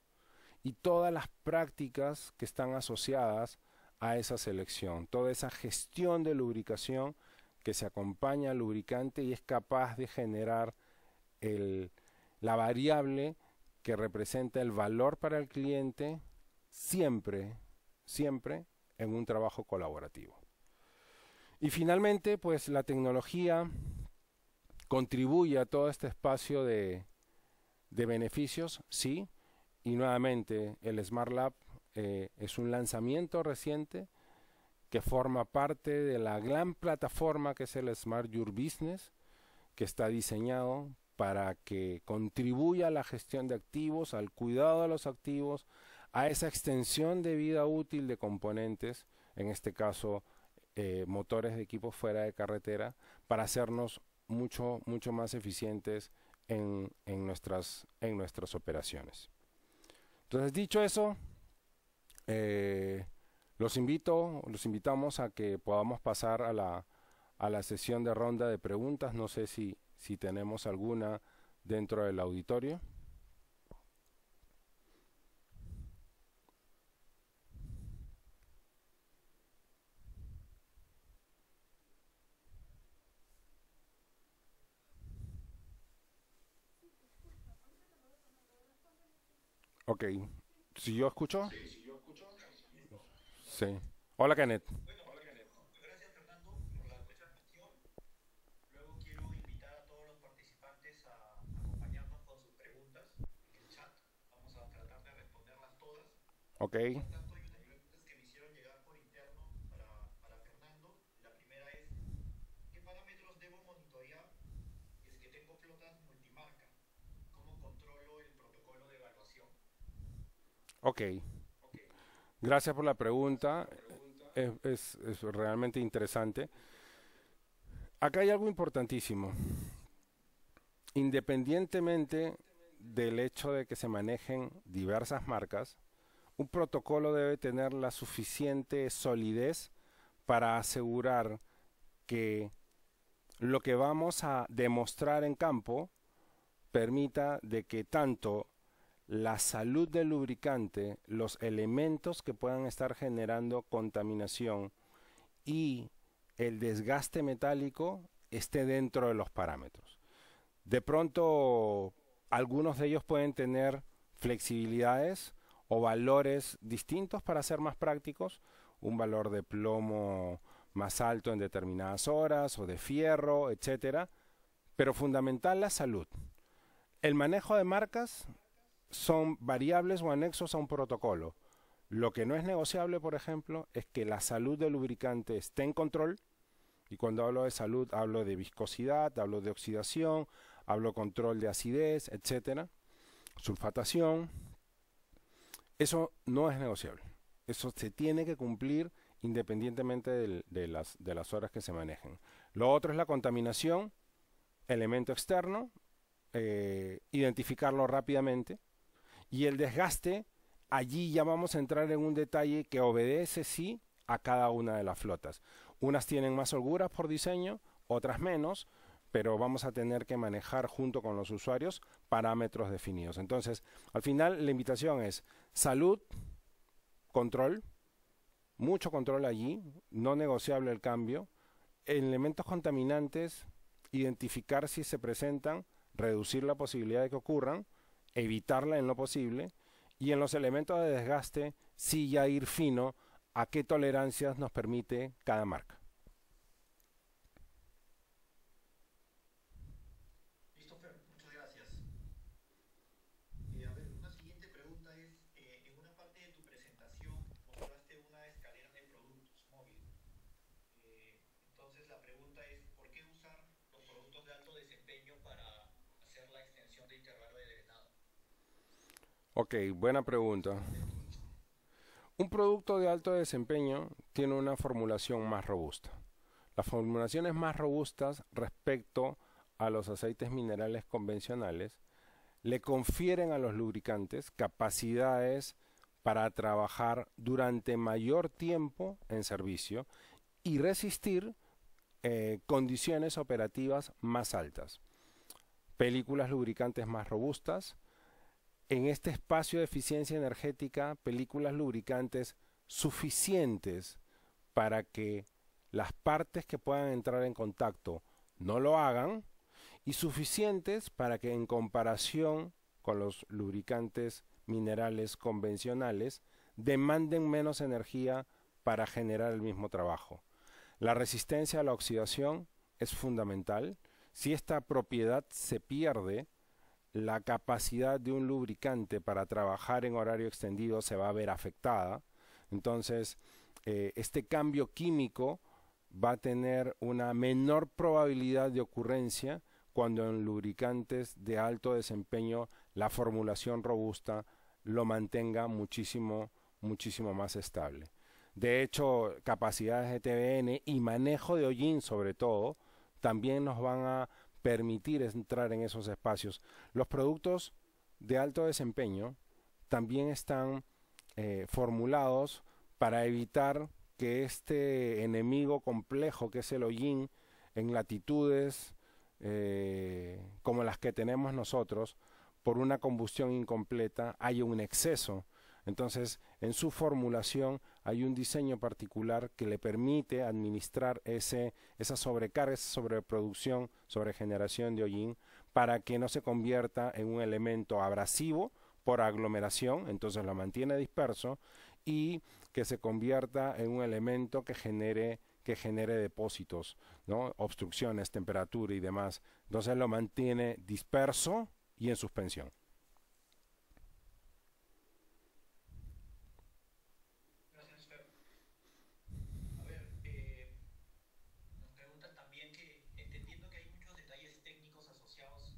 y todas las prácticas que están asociadas a esa selección, toda esa gestión de lubricación que se acompaña al lubricante y es capaz de generar la variable que representa el valor para el cliente siempre, siempre en un trabajo colaborativo. Y finalmente, pues la tecnología contribuye a todo este espacio de beneficios, sí, y nuevamente el Smart Lab es un lanzamiento reciente que forma parte de la gran plataforma que es el Smart Your Business, que está diseñado para que contribuya a la gestión de activos, al cuidado de los activos, a esa extensión de vida útil de componentes, en este caso motores de equipos fuera de carretera, para hacernos mucho más eficientes en nuestras operaciones. Entonces, dicho eso, los invitamos a que podamos pasar a la sesión de ronda de preguntas. No sé si tenemos alguna dentro del auditorio. Ok, ¿si yo escucho? Sí. Hola, Kenneth. Ok. Ok. Gracias por la pregunta. Es realmente interesante. Acá hay algo importantísimo. Independientemente del hecho de que se manejen diversas marcas, un protocolo debe tener la suficiente solidez para asegurar que lo que vamos a demostrar en campo permita de que tanto la salud del lubricante, los elementos que puedan estar generando contaminación y el desgaste metálico esté dentro de los parámetros. De pronto, algunos de ellos pueden tener flexibilidades o valores distintos para ser más prácticos, un valor de plomo más alto en determinadas horas o de fierro, etcétera, pero fundamental la salud. El manejo de marcas son variables o anexos a un protocolo. Lo que no es negociable, por ejemplo, es que la salud del lubricante esté en control. Y cuando hablo de salud, hablo de viscosidad, hablo de oxidación, hablo control de acidez, etcétera, sulfatación. Eso no es negociable. Eso se tiene que cumplir independientemente de las horas que se manejen. Lo otro es la contaminación, elemento externo, identificarlo rápidamente. Y el desgaste, allí ya vamos a entrar en un detalle que obedece sí a cada una de las flotas. Unas tienen más holguras por diseño, otras menos, pero vamos a tener que manejar junto con los usuarios parámetros definidos. Entonces, al final la invitación es salud, control, mucho control allí, no negociable el cambio, elementos contaminantes, identificar si se presentan, reducir la posibilidad de que ocurran, evitarla en lo posible, y en los elementos de desgaste sí ya ir fino a qué tolerancias nos permite cada marca. Listo, Fer, muchas gracias. A ver, una siguiente pregunta es, en una parte de tu presentación mostraste una escalera de productos móvil. Entonces la pregunta es, ¿por qué usar los productos de alto desempeño para hacer la extensión de intervalo de drenaje? Ok, buena pregunta. Un producto de alto desempeño tiene una formulación más robusta. Las formulaciones más robustas respecto a los aceites minerales convencionales le confieren a los lubricantes capacidades para trabajar durante mayor tiempo en servicio y resistir condiciones operativas más altas. Películas lubricantes más robustas. En este espacio de eficiencia energética, películas lubricantes suficientes para que las partes que puedan entrar en contacto no lo hagan y suficientes para que en comparación con los lubricantes minerales convencionales demanden menos energía para generar el mismo trabajo. La resistencia a la oxidación es fundamental. Si esta propiedad se pierde, la capacidad de un lubricante para trabajar en horario extendido se va a ver afectada. Entonces, este cambio químico va a tener una menor probabilidad de ocurrencia cuando en lubricantes de alto desempeño la formulación robusta lo mantenga muchísimo, muchísimo más estable. De hecho, capacidades de TBN y manejo de hollín sobre todo también nos van a permitir entrar en esos espacios. Los productos de alto desempeño también están formulados para evitar que este enemigo complejo que es el hollín en latitudes como las que tenemos nosotros, por una combustión incompleta, haya un exceso. Entonces, en su formulación hay un diseño particular que le permite administrar esa sobrecarga, esa sobreproducción, sobregeneración de hollín, para que no se convierta en un elemento abrasivo por aglomeración, entonces lo mantiene disperso, y que se convierta en un elemento que genere depósitos, ¿no? Obstrucciones, temperatura y demás. Entonces lo mantiene disperso y en suspensión. Gracias, Fer. A ver, nos preguntan también que, entendiendo que hay muchos detalles técnicos asociados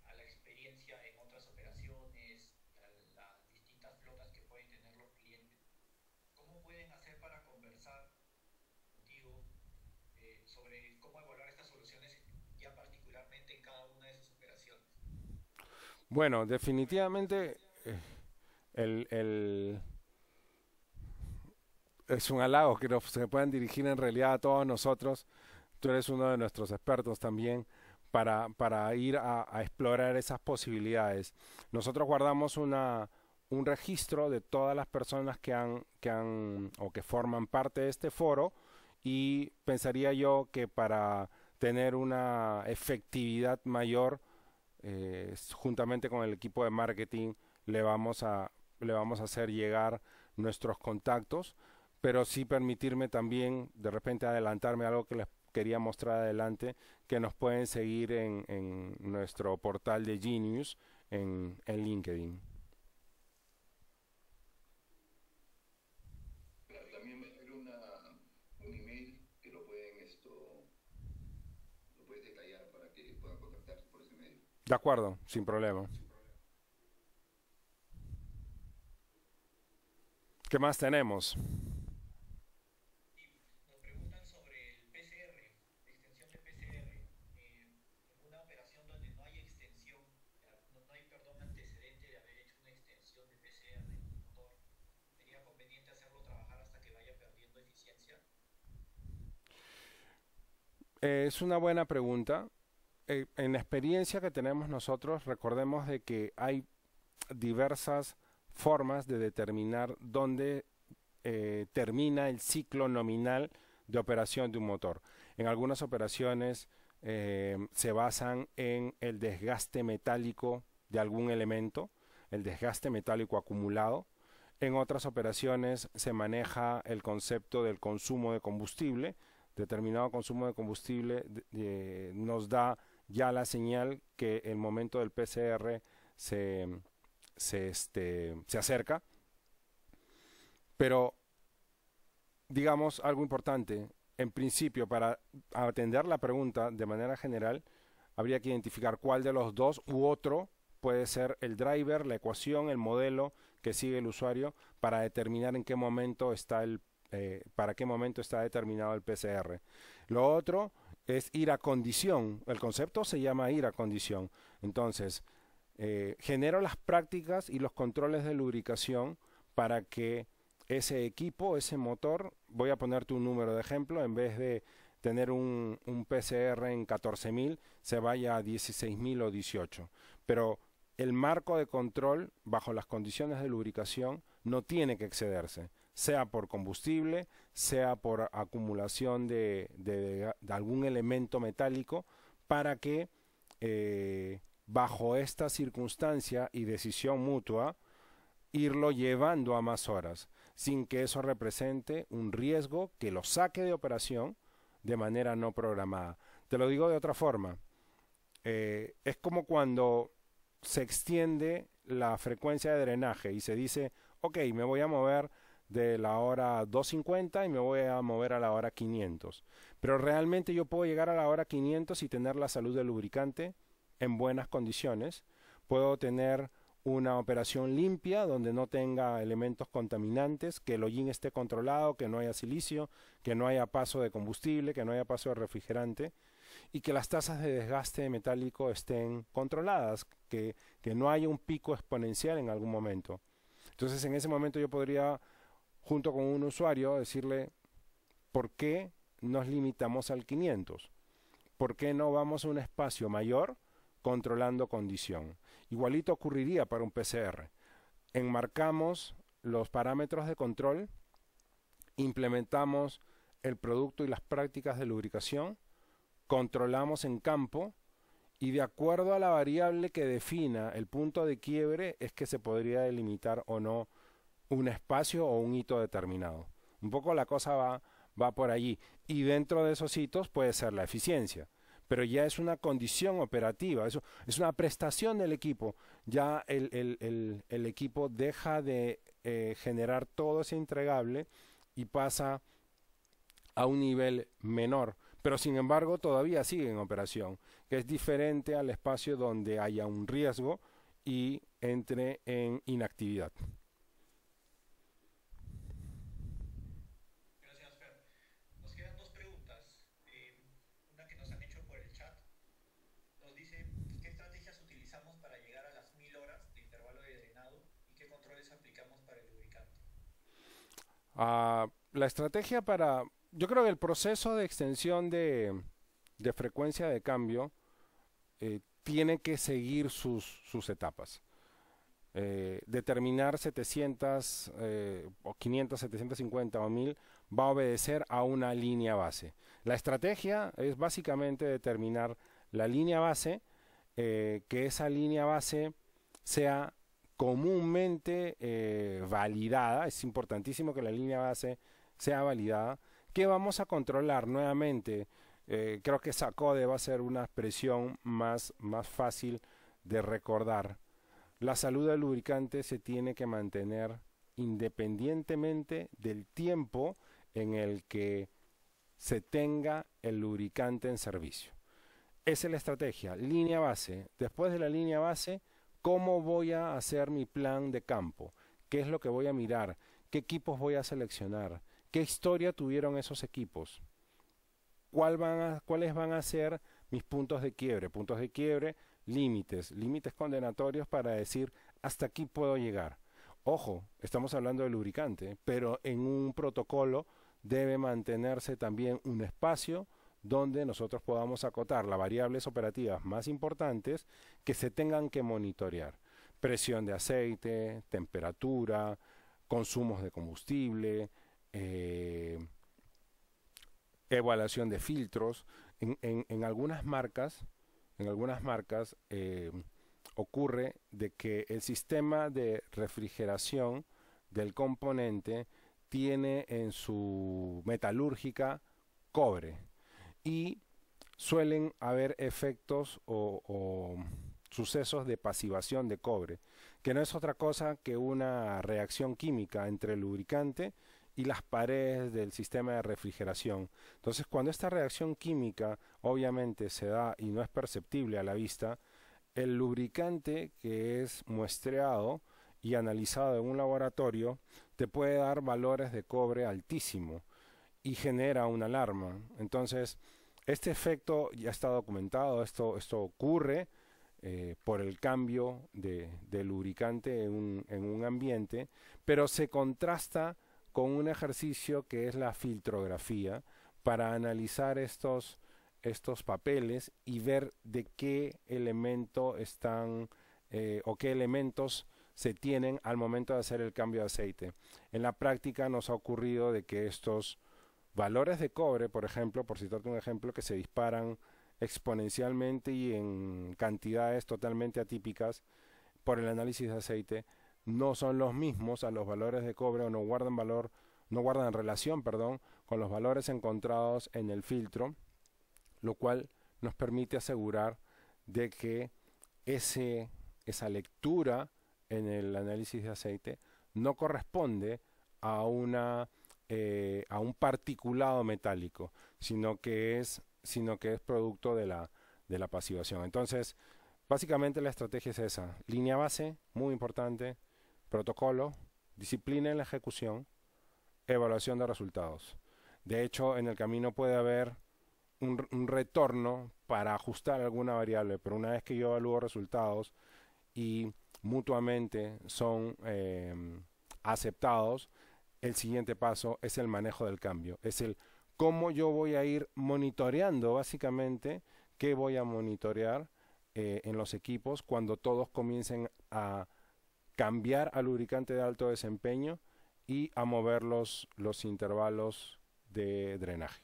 a la experiencia en otras operaciones, a las distintas flotas que pueden tener los clientes, ¿cómo pueden hacer para conversar contigo sobre cómo evaluar estas soluciones ya particularmente en cada una de sus operaciones? Bueno, definitivamente el, el- es un halago que se puedan dirigir en realidad a todos nosotros. Tú eres uno de nuestros expertos también para ir a explorar esas posibilidades. Nosotros guardamos un registro de todas las personas que han o que forman parte de este foro y pensaría yo que para tener una efectividad mayor, juntamente con el equipo de marketing, le vamos a, le vamos a hacer llegar nuestros contactos, pero sí permitirme también de repente adelantarme a algo que les quería mostrar adelante, que nos pueden seguir en nuestro portal de Genius en LinkedIn. Claro, también va a haber un email que lo puedes detallar para que puedan contactarse por ese medio. De acuerdo, sin problema. ¿Qué más tenemos? Y nos preguntan sobre el PCR, la extensión de PCR. En una operación donde no hay extensión, no hay, perdón, antecedente de haber hecho una extensión de PCR en un motor, ¿sería conveniente hacerlo trabajar hasta que vaya perdiendo eficiencia? Es una buena pregunta. En la experiencia que tenemos nosotros, recordemos de que hay diversas formas de determinar dónde termina el ciclo nominal de operación de un motor. En algunas operaciones se basan en el desgaste metálico de algún elemento, el desgaste metálico acumulado. En otras operaciones se maneja el concepto del consumo de combustible. Determinado consumo de combustible nos da ya la señal que el momento del PCR se, se acerca. Pero digamos algo importante, en principio para atender la pregunta de manera general, habría que identificar cuál de los dos u otro puede ser el driver, la ecuación, el modelo que sigue el usuario para determinar en qué momento está para qué momento está determinado el PCR. Lo otro es ir a condición. El concepto se llama ir a condición. Entonces, genero las prácticas y los controles de lubricación para que ese equipo, ese motor, voy a ponerte un número de ejemplo, en vez de tener un PCR en 14.000, se vaya a 16.000 o 18. Pero el marco de control, bajo las condiciones de lubricación, no tiene que excederse, sea por combustible, sea por acumulación de algún elemento metálico, para que bajo esta circunstancia y decisión mutua, irlo llevando a más horas, sin que eso represente un riesgo que lo saque de operación de manera no programada. Te lo digo de otra forma, es como cuando se extiende la frecuencia de drenaje y se dice, ok, me voy a mover de la hora 250 y me voy a mover a la hora 500. Pero realmente yo puedo llegar a la hora 500 y tener la salud del lubricante en buenas condiciones. Puedo tener una operación limpia donde no tenga elementos contaminantes, que el hollín esté controlado, que no haya silicio, que no haya paso de combustible, que no haya paso de refrigerante y que las tasas de desgaste metálico estén controladas, que no haya un pico exponencial en algún momento. Entonces en ese momento yo podría, junto con un usuario, decirle, ¿por qué nos limitamos al 500? ¿Por qué no vamos a un espacio mayor controlando condición? Igualito ocurriría para un PCR. Enmarcamos los parámetros de control, implementamos el producto y las prácticas de lubricación, controlamos en campo y de acuerdo a la variable que defina el punto de quiebre es que se podría delimitar o no un espacio o un hito determinado. Un poco la cosa va por allí y dentro de esos hitos puede ser la eficiencia, pero ya es una condición operativa, eso es una prestación del equipo. Ya el equipo deja de generar todo ese entregable y pasa a un nivel menor, pero sin embargo todavía sigue en operación, que es diferente al espacio donde haya un riesgo y entre en inactividad. Gracias, Fer. Nos quedan dos preguntas. Una que nos han hecho por el chat. Nos dice, ¿qué estrategias utilizamos para llegar a las 1000 horas de intervalo de drenado y qué controles aplicamos para el lubricante? La estrategia yo creo que el proceso de extensión de frecuencia de cambio tiene que seguir sus etapas. Determinar 700 o 500, 750 o 1000 va a obedecer a una línea base. La estrategia es básicamente determinar la línea base, que esa línea base sea comúnmente validada. Es importantísimo que la línea base sea validada. ¿Qué vamos a controlar? Nuevamente, creo que SACODE va a ser una expresión más fácil de recordar. La salud del lubricante se tiene que mantener independientemente del tiempo en el que se tenga el lubricante en servicio. Esa es la estrategia, línea base. Después de la línea base, ¿cómo voy a hacer mi plan de campo? ¿Qué es lo que voy a mirar? ¿Qué equipos voy a seleccionar? ¿Qué historia tuvieron esos equipos? ¿Cuáles van a ser mis puntos de quiebre? Puntos de quiebre, límites condenatorios para decir hasta aquí puedo llegar. Ojo, estamos hablando de lubricante, pero en un protocolo debe mantenerse también un espacio donde nosotros podamos acotar las variables operativas más importantes que se tengan que monitorear. Presión de aceite, temperatura, consumos de combustible, evaluación de filtros. En algunas marcas ocurre de que el sistema de refrigeración del componente tiene en su metalúrgica cobre y suelen haber efectos o sucesos de pasivación de cobre, que no es otra cosa que una reacción química entre el lubricante y las paredes del sistema de refrigeración. Entonces, cuando esta reacción química obviamente se da y no es perceptible a la vista, el lubricante que es muestreado y analizado en un laboratorio te puede dar valores de cobre altísimo y genera una alarma. Entonces, este efecto ya está documentado, esto ocurre por el cambio de lubricante en un ambiente, pero se contrasta con un ejercicio que es la filtrografía para analizar estos papeles y ver de qué elemento están o qué elementos se tienen al momento de hacer el cambio de aceite. En la práctica nos ha ocurrido de que estos valores de cobre, por ejemplo, por citarte un ejemplo, que se disparan exponencialmente y en cantidades totalmente atípicas por el análisis de aceite, no son los mismos a los valores de cobre o no guardan relación, perdón, con los valores encontrados en el filtro, lo cual nos permite asegurar de que esa lectura en el análisis de aceite no corresponde a a un particulado metálico, sino que es producto de la pasivación. Entonces, básicamente la estrategia es esa: línea base, muy importante, protocolo, disciplina en la ejecución, evaluación de resultados. De hecho, en el camino puede haber un retorno para ajustar alguna variable, pero una vez que yo evalúo resultados y mutuamente son aceptados, el siguiente paso es el manejo del cambio, es el cómo yo voy a ir monitoreando básicamente, qué voy a monitorear en los equipos cuando todos comiencen a cambiar al lubricante de alto desempeño y a mover los intervalos de drenaje.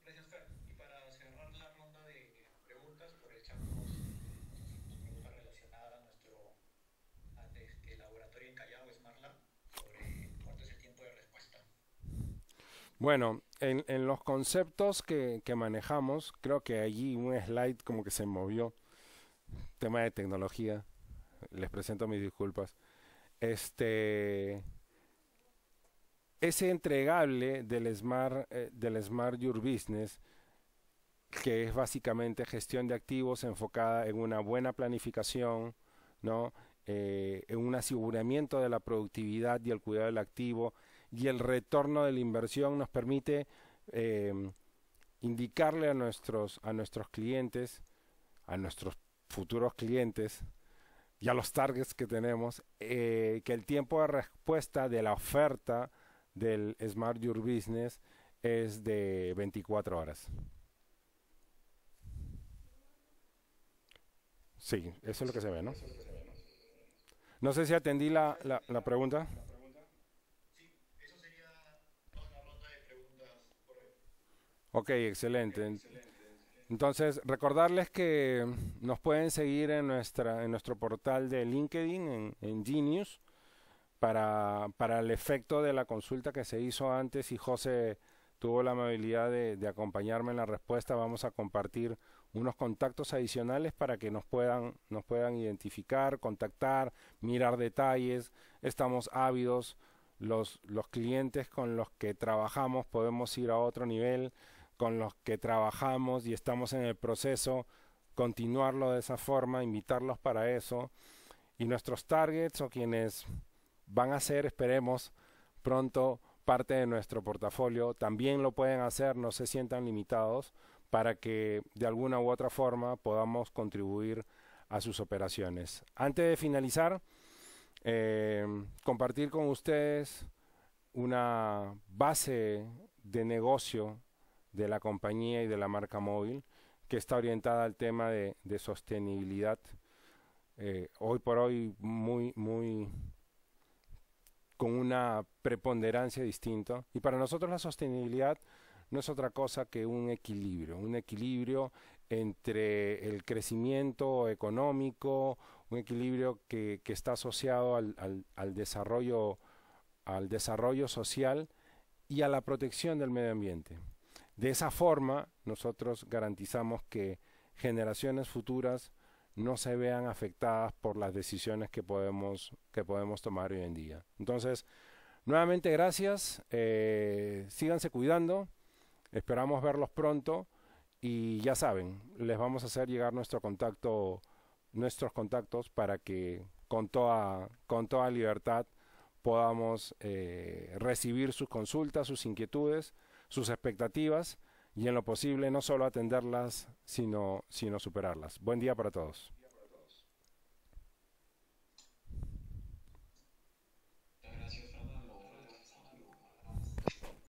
Gracias, Fer. Y para cerrar la ronda de preguntas, por el chat nos pregunta relacionada a nuestro laboratorio en Callao, SmartLab, sobre cuánto es el tiempo de respuesta. Bueno, en los conceptos que manejamos, creo que allí un slide como que se movió, tema de tecnología, les presento mis disculpas. Ese entregable del Smart Your Business, que es básicamente gestión de activos enfocada en una buena planificación, ¿no? En un aseguramiento de la productividad y el cuidado del activo y el retorno de la inversión, nos permite indicarle a nuestros clientes, a nuestros futuros clientes y a los targets que tenemos, que el tiempo de respuesta de la oferta del Smart Your Business es de 24 horas. Sí, eso es lo que se ve, ¿no? No sé si atendí la pregunta. Sí, eso sería toda la ronda de preguntas. Ok, excelente. Entonces, recordarles que nos pueden seguir en nuestro portal de LinkedIn, en Genius, para el efecto de la consulta que se hizo antes, y José tuvo la amabilidad de acompañarme en la respuesta. Vamos a compartir unos contactos adicionales para que nos puedan identificar, contactar, mirar detalles. Estamos ávidos. Los clientes con los que trabajamos podemos ir a otro nivel, con los que trabajamos y estamos en el proceso, continuarlo de esa forma, invitarlos para eso. Y nuestros targets, o quienes van a ser, esperemos, pronto parte de nuestro portafolio, también lo pueden hacer, no se sientan limitados, para que de alguna u otra forma podamos contribuir a sus operaciones. Antes de finalizar, compartir con ustedes una base de negocio de la compañía y de la marca móvil, que está orientada al tema de sostenibilidad, hoy por hoy muy con una preponderancia distinta. Y para nosotros la sostenibilidad no es otra cosa que un equilibrio entre el crecimiento económico, un equilibrio que está asociado al desarrollo social y a la protección del medio ambiente. De esa forma, nosotros garantizamos que generaciones futuras no se vean afectadas por las decisiones que podemos tomar hoy en día. Entonces, nuevamente gracias, síganse cuidando, esperamos verlos pronto y ya saben, les vamos a hacer llegar nuestros contactos para que con toda libertad podamos recibir sus consultas, sus inquietudes, sus expectativas y en lo posible no solo atenderlas, sino superarlas. Buen día para todos.